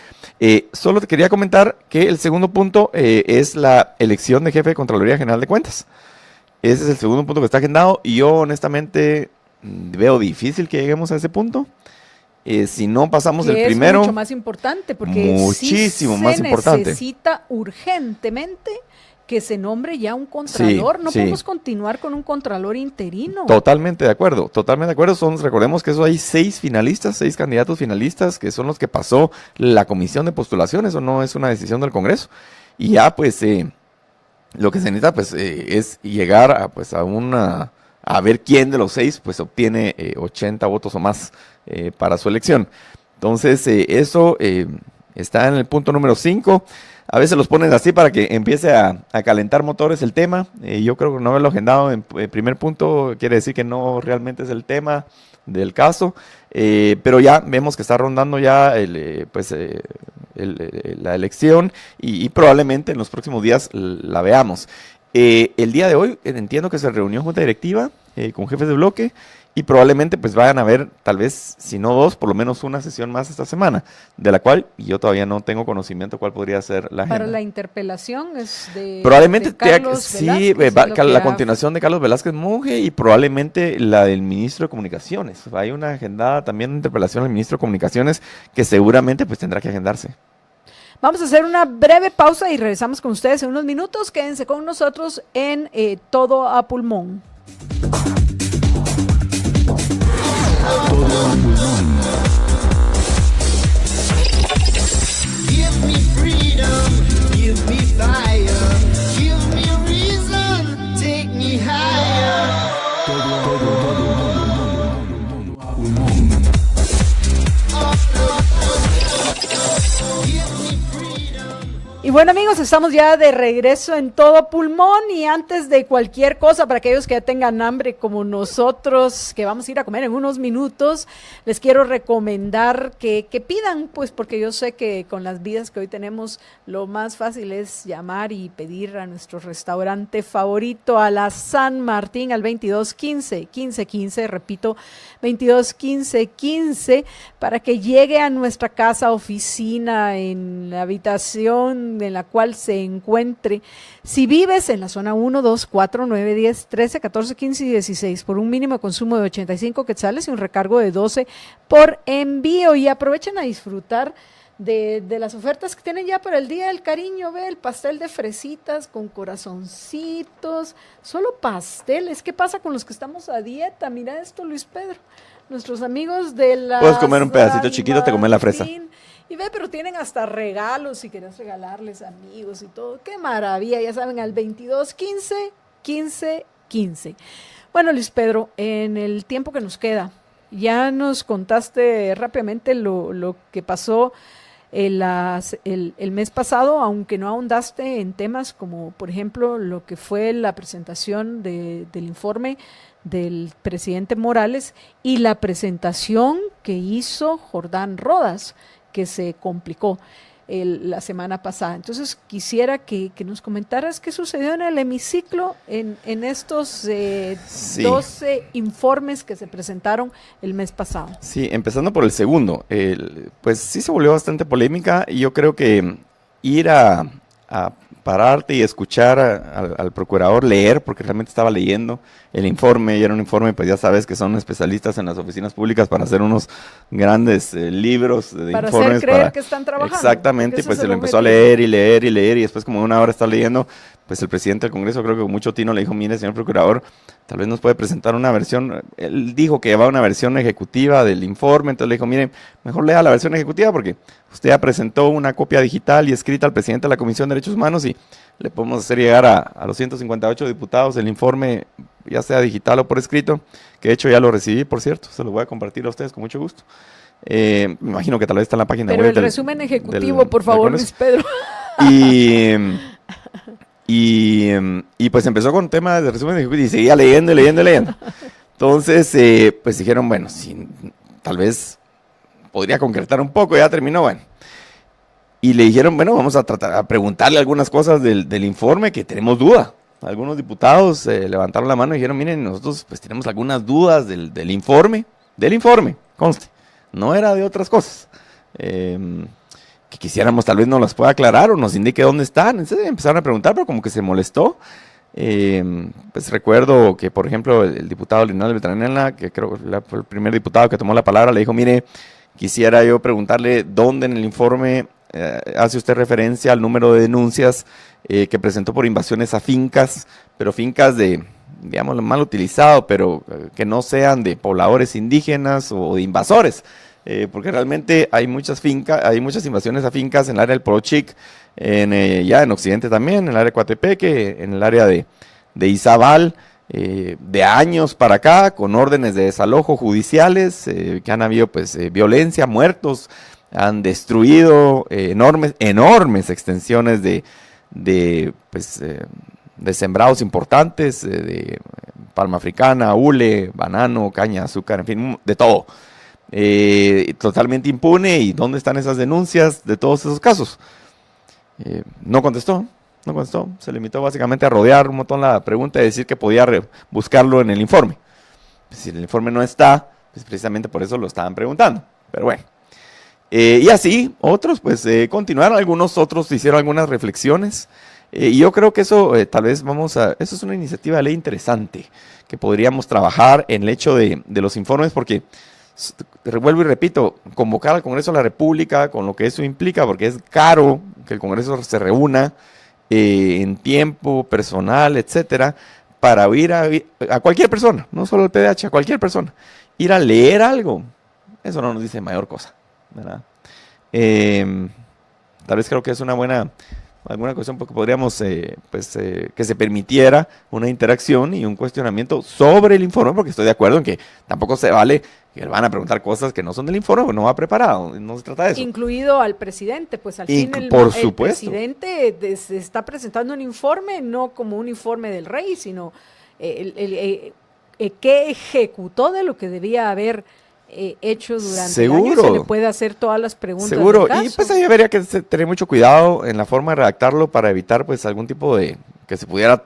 Speaker 7: Solo te quería comentar que el segundo punto es la elección de jefe de Contraloría General de Cuentas. Ese es el segundo punto que está agendado y yo honestamente veo difícil que lleguemos a ese punto. Si no pasamos el primero,
Speaker 2: es mucho más importante porque
Speaker 7: muchísimo
Speaker 2: sí
Speaker 7: más importante.
Speaker 2: Se necesita urgentemente que se nombre ya un contralor.
Speaker 7: Sí,
Speaker 2: no
Speaker 7: sí.
Speaker 2: podemos continuar con un contralor interino.
Speaker 7: Totalmente de acuerdo, totalmente de acuerdo. Recordemos que eso hay 6 candidatos finalistas, que son los que pasó la comisión de postulaciones, o no es una decisión del Congreso. Y ya pues lo que se necesita pues es llegar a ver quién de los 6 pues obtiene 80 votos o más para su elección. Entonces eso está en el punto número 5. A veces los ponen así para que empiece a calentar motores el tema. Yo creo que no haberlo agendado en primer punto quiere decir que no realmente es el tema del caso. Pero ya vemos que está rondando ya la elección y probablemente en los próximos días la veamos. El día de hoy entiendo que se reunió junta directiva con jefes de bloque y probablemente pues vayan a ver tal vez, si no 2, por lo menos una sesión más esta semana, de la cual yo todavía no tengo conocimiento cuál podría ser la agenda.
Speaker 2: Para la interpelación es de
Speaker 7: probablemente
Speaker 2: Carlos
Speaker 7: sí,
Speaker 2: Velázquez,
Speaker 7: la continuación de Carlos Velázquez Monge y probablemente la del ministro de Comunicaciones. Hay una agendada también, una interpelación al ministro de Comunicaciones que seguramente pues tendrá que agendarse.
Speaker 2: Vamos a hacer una breve pausa y regresamos con ustedes en unos minutos. Quédense con nosotros en Todo a Pulmón.
Speaker 3: Give me freedom, give me fire, give me reason, take me higher.
Speaker 2: Y bueno amigos, estamos ya de regreso en Todo Pulmón y antes de cualquier cosa, para aquellos que ya tengan hambre como nosotros, que vamos a ir a comer en unos minutos, les quiero recomendar que pidan, pues porque yo sé que con las vidas que hoy tenemos, lo más fácil es llamar y pedir a nuestro restaurante favorito, a la San Martín, al 2215-1515, repito, 2215-15, para que llegue a nuestra casa, oficina, en la habitación en la cual se encuentre. Si vives en la zona 1, 2, 4, 9, 10, 13, 14, 15 y 16 por un mínimo de consumo de 85 quetzales y un recargo de 12 por envío, y aprovechen a disfrutar de las ofertas que tienen ya para el Día del Cariño, ve, el pastel de fresitas con corazoncitos, solo pasteles. ¿Qué pasa con los que estamos a dieta? Mira esto, Luis Pedro. Nuestros amigos de la
Speaker 7: Puedes comer un pedacito chiquito, te comes la fresa.
Speaker 2: Y ve, pero tienen hasta regalos si quieres regalarles amigos y todo. ¡Qué maravilla! Ya saben, al 22 15 15 15. Bueno, Luis Pedro, en el tiempo que nos queda, ya nos contaste rápidamente lo que pasó el mes pasado, aunque no ahondaste en temas como, por ejemplo, lo que fue la presentación del informe del presidente Morales y la presentación que hizo Jordán Rodas, que se complicó la semana pasada. Entonces quisiera que nos comentaras qué sucedió en el hemiciclo en estos
Speaker 7: Sí.
Speaker 2: 12 informes que se presentaron el mes pasado.
Speaker 7: Sí, empezando por el segundo, pues sí se volvió bastante polémica y yo creo que ir a pararte y escuchar al procurador leer, porque realmente estaba leyendo el informe, y era un informe, pues ya sabes que son especialistas en las oficinas públicas para hacer unos grandes libros de
Speaker 2: Para
Speaker 7: informes.
Speaker 2: hacer creer que están trabajando.
Speaker 7: Exactamente,
Speaker 2: porque ese
Speaker 7: pues
Speaker 2: es
Speaker 7: se
Speaker 2: el
Speaker 7: lo empezó a
Speaker 2: objetivo.
Speaker 7: leer y leer y leer, y después como una hora está leyendo, pues el presidente del Congreso, creo que con mucho tino, le dijo: mire, señor procurador, tal vez nos puede presentar una versión. Él dijo que llevaba una versión ejecutiva del informe, entonces le dijo: mire, mejor lea la versión ejecutiva porque usted ya presentó una copia digital y escrita al presidente de la Comisión de Derechos Humanos y le podemos hacer llegar a los 158 diputados el informe, ya sea digital o por escrito, que de hecho ya lo recibí, por cierto, se lo voy a compartir a ustedes con mucho gusto. Me imagino que tal vez está en la página
Speaker 2: Pero
Speaker 7: web
Speaker 2: el
Speaker 7: del-
Speaker 2: resumen ejecutivo,
Speaker 7: del-
Speaker 2: por
Speaker 7: del
Speaker 2: favor,
Speaker 7: Congreso.
Speaker 2: Luis Pedro.
Speaker 7: Y pues empezó con temas de resumen ejecutivo y seguía leyendo y leyendo y leyendo. Entonces, pues dijeron, bueno, si tal vez podría concretar un poco, ya terminó, bueno. Y le dijeron, bueno, vamos a tratar a preguntarle algunas cosas del informe que tenemos duda. Algunos diputados levantaron la mano y dijeron, miren, nosotros pues tenemos algunas dudas del informe, conste, no era de otras cosas. Que quisiéramos tal vez nos las pueda aclarar o nos indique dónde están. Entonces empezaron a preguntar, pero como que se molestó. Pues recuerdo que, por ejemplo, el diputado Linal Beltranena, que creo que fue el primer diputado que tomó la palabra, le dijo, mire, quisiera yo preguntarle dónde en el informe hace usted referencia al número de denuncias que presentó por invasiones a fincas, pero fincas de, digamos, mal utilizado, pero que no sean de pobladores indígenas o de invasores. Porque realmente hay muchas fincas, hay muchas invasiones a fincas en el área del Porochic, ya en Occidente también, en el área de Coatepeque, en el área de Izabal, de años para acá, con órdenes de desalojo judiciales, que han habido pues violencia, muertos, han destruido enormes extensiones de sembrados importantes, de palma africana, hule, banano, caña, azúcar, en fin, de todo. Totalmente impune. ¿Y dónde están esas denuncias de todos esos casos? No contestó, se limitó básicamente a rodear un montón la pregunta y decir que podía buscarlo en el informe. Si el informe no está, pues precisamente por eso lo estaban preguntando, pero bueno. Y así, otros pues continuaron, algunos otros hicieron algunas reflexiones, y yo creo que eso tal vez eso es una iniciativa de ley interesante, que podríamos trabajar en el hecho de los informes, porque vuelvo y repito, convocar al Congreso de la República con lo que eso implica, porque es caro que el Congreso se reúna en tiempo, personal, etcétera, para ir a cualquier persona, no solo al PDH, a cualquier persona, ir a leer algo. Eso no nos dice mayor cosa, ¿verdad? Tal vez creo que es alguna cuestión porque podríamos, que se permitiera una interacción y un cuestionamiento sobre el informe, porque estoy de acuerdo en que tampoco se vale que le van a preguntar cosas que no son del informe, porque no va preparado, no se trata de eso.
Speaker 2: Incluido al presidente, pues al fin
Speaker 7: Por
Speaker 2: el
Speaker 7: supuesto.
Speaker 2: presidente se está presentando un informe, no como un informe del rey, sino que ejecutó de lo que debía haber hecho durante el año, y se le puede hacer todas las preguntas
Speaker 7: Seguro,
Speaker 2: del caso.
Speaker 7: y pues ahí habría que tener mucho cuidado en la forma de redactarlo para evitar pues algún tipo de, que se pudiera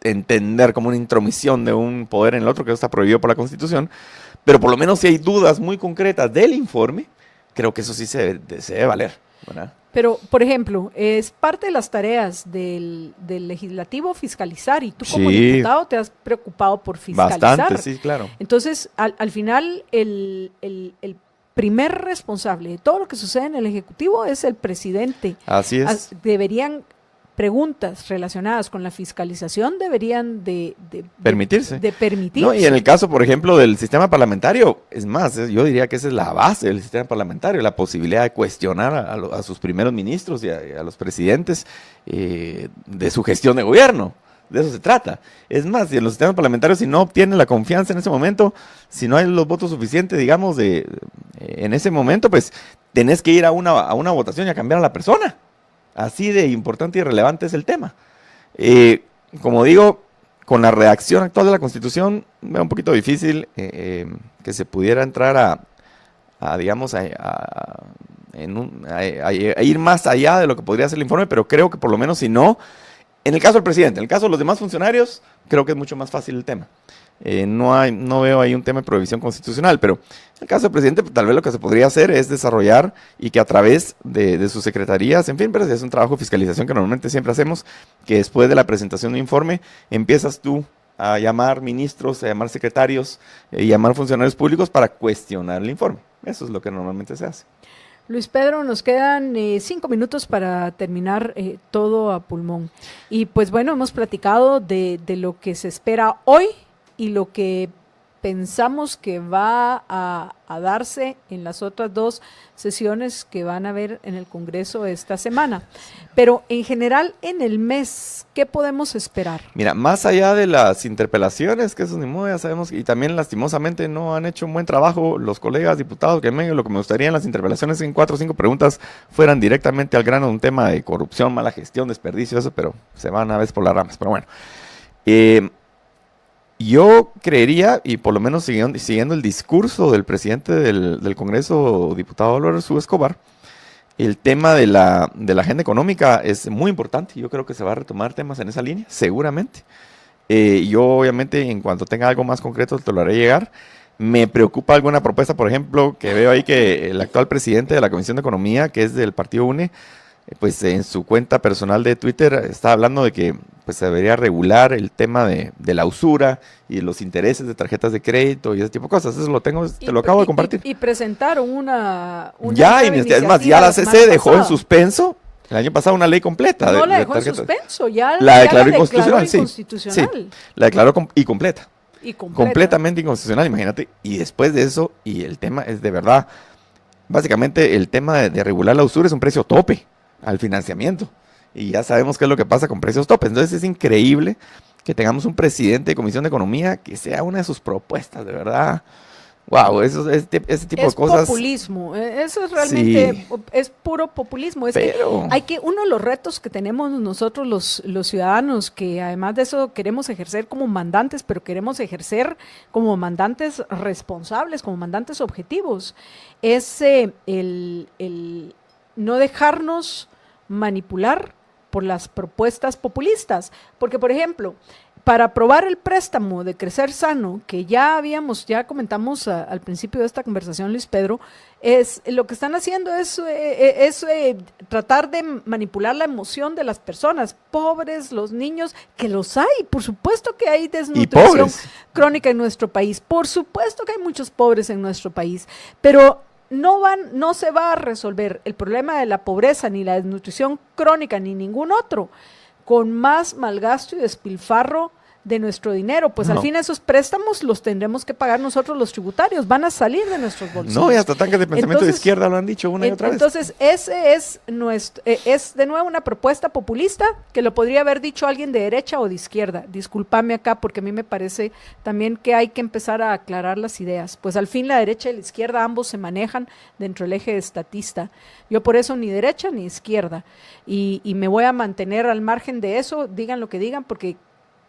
Speaker 7: entender como una intromisión de un poder en el otro, que eso está prohibido por la Constitución, pero por lo menos si hay dudas muy concretas del informe, creo que eso sí se debe valer, ¿verdad?
Speaker 2: Pero, por ejemplo, es parte de las tareas del legislativo fiscalizar, y tú como
Speaker 7: Sí.
Speaker 2: diputado te has preocupado por fiscalizar.
Speaker 7: Bastante, sí, claro.
Speaker 2: Entonces, al final, el primer responsable de todo lo que sucede en el Ejecutivo es el presidente.
Speaker 7: Así es.
Speaker 2: Deberían preguntas relacionadas con la fiscalización deberían de
Speaker 7: Permitirse.
Speaker 2: de permitirse.
Speaker 7: No, y en el caso, por ejemplo, del sistema parlamentario, es más, yo diría que esa es la base del sistema parlamentario, la posibilidad de cuestionar a sus primeros ministros y a los presidentes de su gestión de gobierno. De eso se trata. Es más, si en los sistemas parlamentarios, si no obtienen la confianza en ese momento, si no hay los votos suficientes, digamos, en ese momento, pues tenés que ir a una votación y a cambiar a la persona. Así de importante y relevante es el tema. Como digo, con la redacción actual de la Constitución, es un poquito difícil que se pudiera entrar digamos, a ir más allá de lo que podría ser el informe, pero creo que por lo menos si no, en el caso del presidente, en el caso de los demás funcionarios, creo que es mucho más fácil el tema. No veo ahí un tema de prohibición constitucional, pero en el caso del presidente, tal vez lo que se podría hacer es desarrollar y que a través de sus secretarías, en fin, pero es un trabajo de fiscalización que normalmente siempre hacemos, que después de la presentación de un informe, empiezas tú a llamar ministros, a llamar secretarios, y llamar funcionarios públicos para cuestionar el informe. Eso es lo que normalmente se hace.
Speaker 2: Luis Pedro, nos quedan 5 minutos para terminar todo a pulmón. Y pues bueno, hemos platicado de lo que se espera hoy y lo que pensamos que va a darse en las otras 2 sesiones que van a haber en el Congreso esta semana. Pero en general, en el mes, ¿qué podemos esperar?
Speaker 7: Mira, más allá de las interpelaciones, que eso ni modo, ya sabemos, y también lastimosamente no han hecho un buen trabajo los colegas diputados, que lo que me gustaría en las interpelaciones en 4 o 5 preguntas fueran directamente al grano de un tema de corrupción, mala gestión, desperdicio, eso, pero se van a veces por las ramas. Pero bueno, yo creería, y por lo menos siguiendo el discurso del presidente del Congreso, diputado Álvaro Escobar, el tema de la agenda económica es muy importante. Yo creo que se va a retomar temas en esa línea, seguramente. Yo obviamente en cuanto tenga algo más concreto te lo haré llegar. Me preocupa alguna propuesta, por ejemplo, que veo ahí que el actual presidente de la Comisión de Economía, que es del Partido UNE, pues en su cuenta personal de Twitter está hablando de que pues se debería regular el tema de la usura y los intereses de tarjetas de crédito y ese tipo de cosas. Eso lo tengo, te lo acabo de compartir.
Speaker 2: Y presentaron una
Speaker 7: ya, es más, ya la CC dejó en suspenso el año pasado una ley completa.
Speaker 2: No la dejó en suspenso, ya
Speaker 7: la declaró inconstitucional.
Speaker 2: Sí,
Speaker 7: la declaró completa.
Speaker 2: Y completa.
Speaker 7: Completamente inconstitucional, imagínate. Y después de eso, y el tema es de verdad, básicamente el tema de regular la usura es un precio tope al financiamiento. Y ya sabemos qué es lo que pasa con precios topes. Entonces es increíble que tengamos un presidente de Comisión de Economía que sea una de sus propuestas, de verdad. Wow, ese tipo de cosas. Es
Speaker 2: populismo, eso es realmente, es puro populismo. Uno de los retos que tenemos nosotros los ciudadanos, que además de eso queremos ejercer como mandantes, pero queremos ejercer como mandantes responsables, como mandantes objetivos, es el no dejarnos manipular por las propuestas populistas. Porque, por ejemplo, para aprobar el préstamo de Crecer Sano, que ya comentamos al principio de esta conversación, Luis Pedro, lo que están haciendo es tratar de manipular la emoción de las personas, pobres, los niños, que los hay, por supuesto que hay desnutrición crónica en nuestro país, por supuesto que hay muchos pobres en nuestro país, pero no se va a resolver el problema de la pobreza, ni la desnutrición crónica, ni ningún otro, con más malgasto y despilfarro de nuestro dinero. Pues al fin esos préstamos los tendremos que pagar nosotros los tributarios, van a salir de nuestros bolsillos.
Speaker 7: No, y hasta tanques de pensamiento de izquierda lo han dicho una y otra vez.
Speaker 2: Entonces, ese es de nuevo una propuesta populista que lo podría haber dicho alguien de derecha o de izquierda. Discúlpame acá, porque a mí me parece también que hay que empezar a aclarar las ideas. Pues al fin la derecha y la izquierda ambos se manejan dentro del eje estatista. Yo por eso ni derecha ni izquierda. Y me voy a mantener al margen de eso, digan lo que digan, porque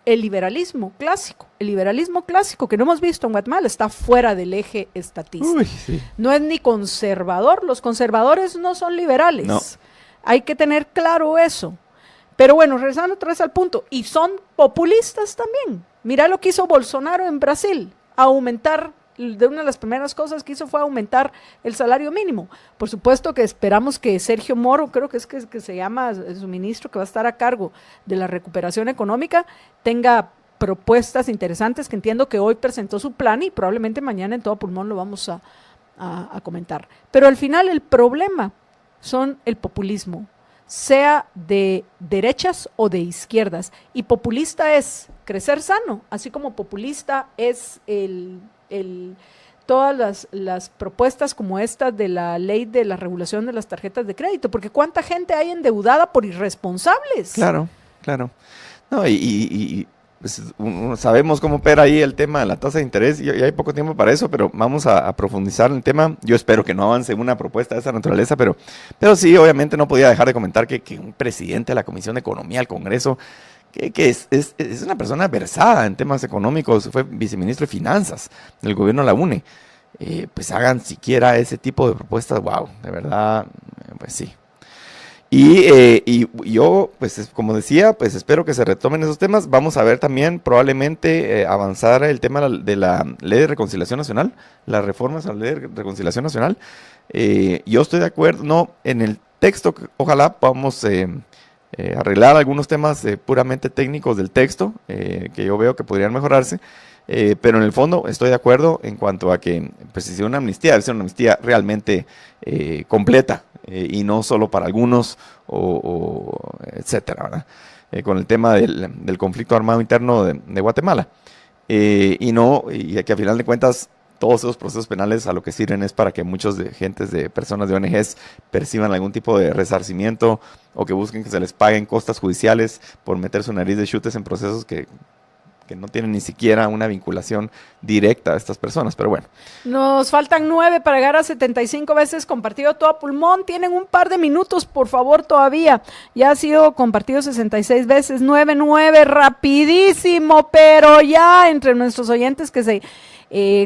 Speaker 2: el liberalismo clásico que no hemos visto en Guatemala está fuera del eje estatista.
Speaker 7: Uy, sí.
Speaker 2: No es ni conservador, los conservadores no son liberales.
Speaker 7: No.
Speaker 2: Hay que tener claro eso. Pero bueno, regresando otra vez al punto, y son populistas también. Mira lo que hizo Bolsonaro en Brasil, aumentar, de una de las primeras cosas que hizo fue aumentar el salario mínimo. Por supuesto que esperamos que Sergio Moro, creo que se llama su ministro que va a estar a cargo de la recuperación económica, tenga propuestas interesantes, que entiendo que hoy presentó su plan y probablemente mañana en todo pulmón lo vamos a a comentar. Pero al final el problema son el populismo, sea de derechas o de izquierdas. Y populista es crecer sano, así como populista es todas las propuestas como esta de la ley de la regulación de las tarjetas de crédito, porque ¿cuánta gente hay endeudada por irresponsables?
Speaker 7: Claro. No, pues, sabemos cómo opera ahí el tema de la tasa de interés y hay poco tiempo para eso, pero vamos a profundizar en el tema. Yo espero que no avance una propuesta de esa naturaleza, pero sí, obviamente no podía dejar de comentar que un presidente de la Comisión de Economía del Congreso, que es una persona versada en temas económicos, fue viceministro de Finanzas del gobierno de la UNE, pues hagan siquiera ese tipo de propuestas, wow, de verdad, pues sí. Y yo, pues como decía, pues espero que se retomen esos temas. Vamos a ver también probablemente avanzar el tema de la Ley de Reconciliación Nacional, las reformas a la Ley de Reconciliación Nacional. Yo estoy de acuerdo, no, en el texto, ojalá podamos arreglar algunos temas puramente técnicos del texto, que yo veo que podrían mejorarse. Pero en el fondo estoy de acuerdo en cuanto a que pues, si es una amnistía, debe ser una amnistía realmente completa y no solo para algunos o etcétera, ¿verdad? Con el tema del conflicto armado interno de Guatemala. Y que a final de cuentas todos esos procesos penales a lo que sirven es para que muchos personas de ONGs perciban algún tipo de resarcimiento o que busquen que se les paguen costas judiciales por meter su nariz de chutes en procesos que no tienen ni siquiera una vinculación directa a estas personas, pero bueno.
Speaker 2: Nos faltan 9 para llegar a 75 veces compartido todo a pulmón. Tienen un par de minutos, por favor, todavía. Ya ha sido compartido 66 veces, 9, rapidísimo, pero ya entre nuestros oyentes que se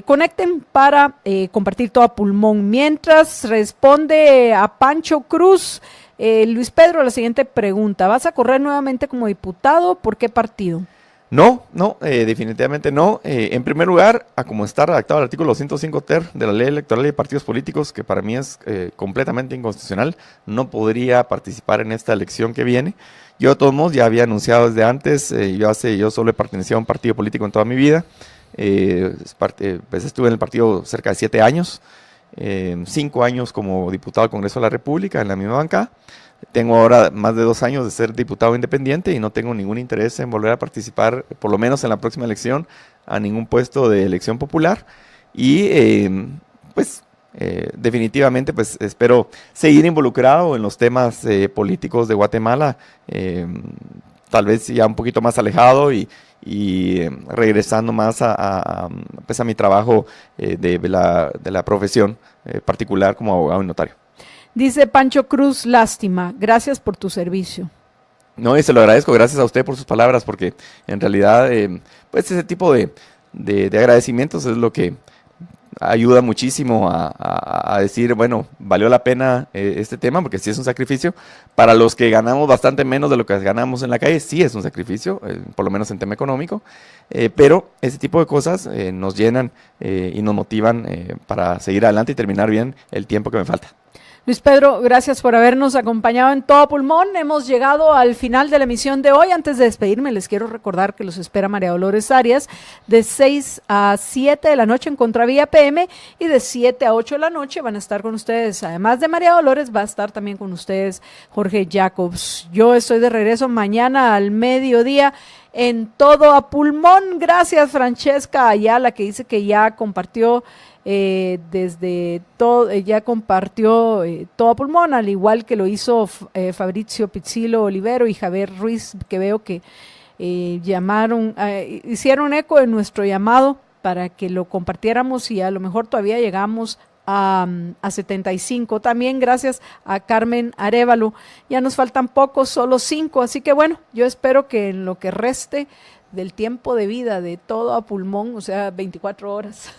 Speaker 2: conecten para compartir todo a pulmón. Mientras responde a Pancho Cruz, Luis Pedro, la siguiente pregunta. ¿Vas a correr nuevamente como diputado? ¿Por qué partido?
Speaker 7: No, definitivamente no. En primer lugar, a como está redactado el artículo 205 ter de la Ley Electoral y de Partidos Políticos, que para mí es completamente inconstitucional, no podría participar en esta elección que viene. Yo de todos modos ya había anunciado desde antes, yo solo he pertenecido a un partido político en toda mi vida. Pues estuve en el partido cerca de 7 años, 5 años como diputado al Congreso de la República en la misma bancada. Tengo ahora más de 2 años de ser diputado independiente y no tengo ningún interés en volver a participar, por lo menos en la próxima elección, a ningún puesto de elección popular. Y definitivamente pues espero seguir involucrado en los temas políticos de Guatemala, tal vez ya un poquito más alejado y regresando más a mi trabajo de la profesión particular como abogado y notario.
Speaker 2: Dice Pancho Cruz, lástima, gracias por tu servicio.
Speaker 7: No, y se lo agradezco, gracias a usted por sus palabras, porque en realidad, pues ese tipo de agradecimientos es lo que ayuda muchísimo a decir, bueno, valió la pena este tema, porque sí es un sacrificio. Para los que ganamos bastante menos de lo que ganamos en la calle, sí es un sacrificio, por lo menos en tema económico, pero ese tipo de cosas nos llenan y nos motivan para seguir adelante y terminar bien el tiempo que me falta.
Speaker 2: Luis Pedro, gracias por habernos acompañado en Todo Pulmón. Hemos llegado al final de la emisión de hoy. Antes de despedirme, les quiero recordar que los espera María Dolores Arias de 6 a 7 de la noche en Contravía PM y de 7 a 8 de la noche van a estar con ustedes. Además de María Dolores, va a estar también con ustedes Jorge Jacobs. Yo estoy de regreso mañana al mediodía en Todo a Pulmón. Gracias, Francesca Ayala, que dice que ya compartió ya compartió Todo a Pulmón, al igual que lo hizo Fabrizio Pizzilo Olivero y Javier Ruiz, que veo que hicieron eco de nuestro llamado para que lo compartiéramos y a lo mejor todavía llegamos a 75. También gracias a Carmen Arévalo. Ya nos faltan pocos, solo 5, así que bueno, yo espero que en lo que reste del tiempo de vida de Todo a Pulmón, o sea, 24 horas,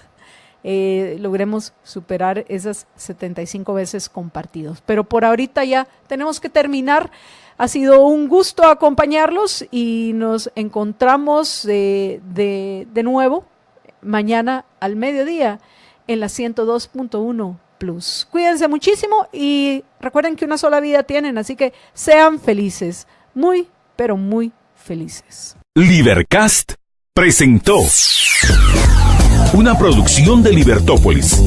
Speaker 2: logremos superar esas 75 veces compartidos. Pero por ahorita ya tenemos que terminar. Ha sido un gusto acompañarlos y nos encontramos de nuevo mañana al mediodía en la 102.1 Plus. Cuídense muchísimo y recuerden que una sola vida tienen, así que sean felices, muy, pero muy felices.
Speaker 1: Libercast presentó una producción de Libertópolis.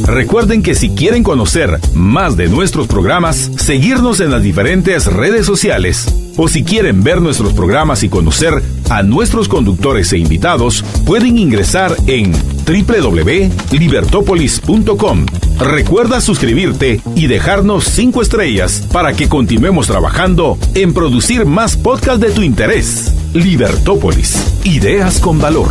Speaker 1: Recuerden que si quieren conocer más de nuestros programas, seguirnos en las diferentes redes sociales, o si quieren ver nuestros programas y conocer a nuestros conductores e invitados, pueden ingresar en www.libertopolis.com. Recuerda suscribirte y dejarnos 5 estrellas para que continuemos trabajando en producir más podcasts de tu interés. Libertópolis, ideas con valor.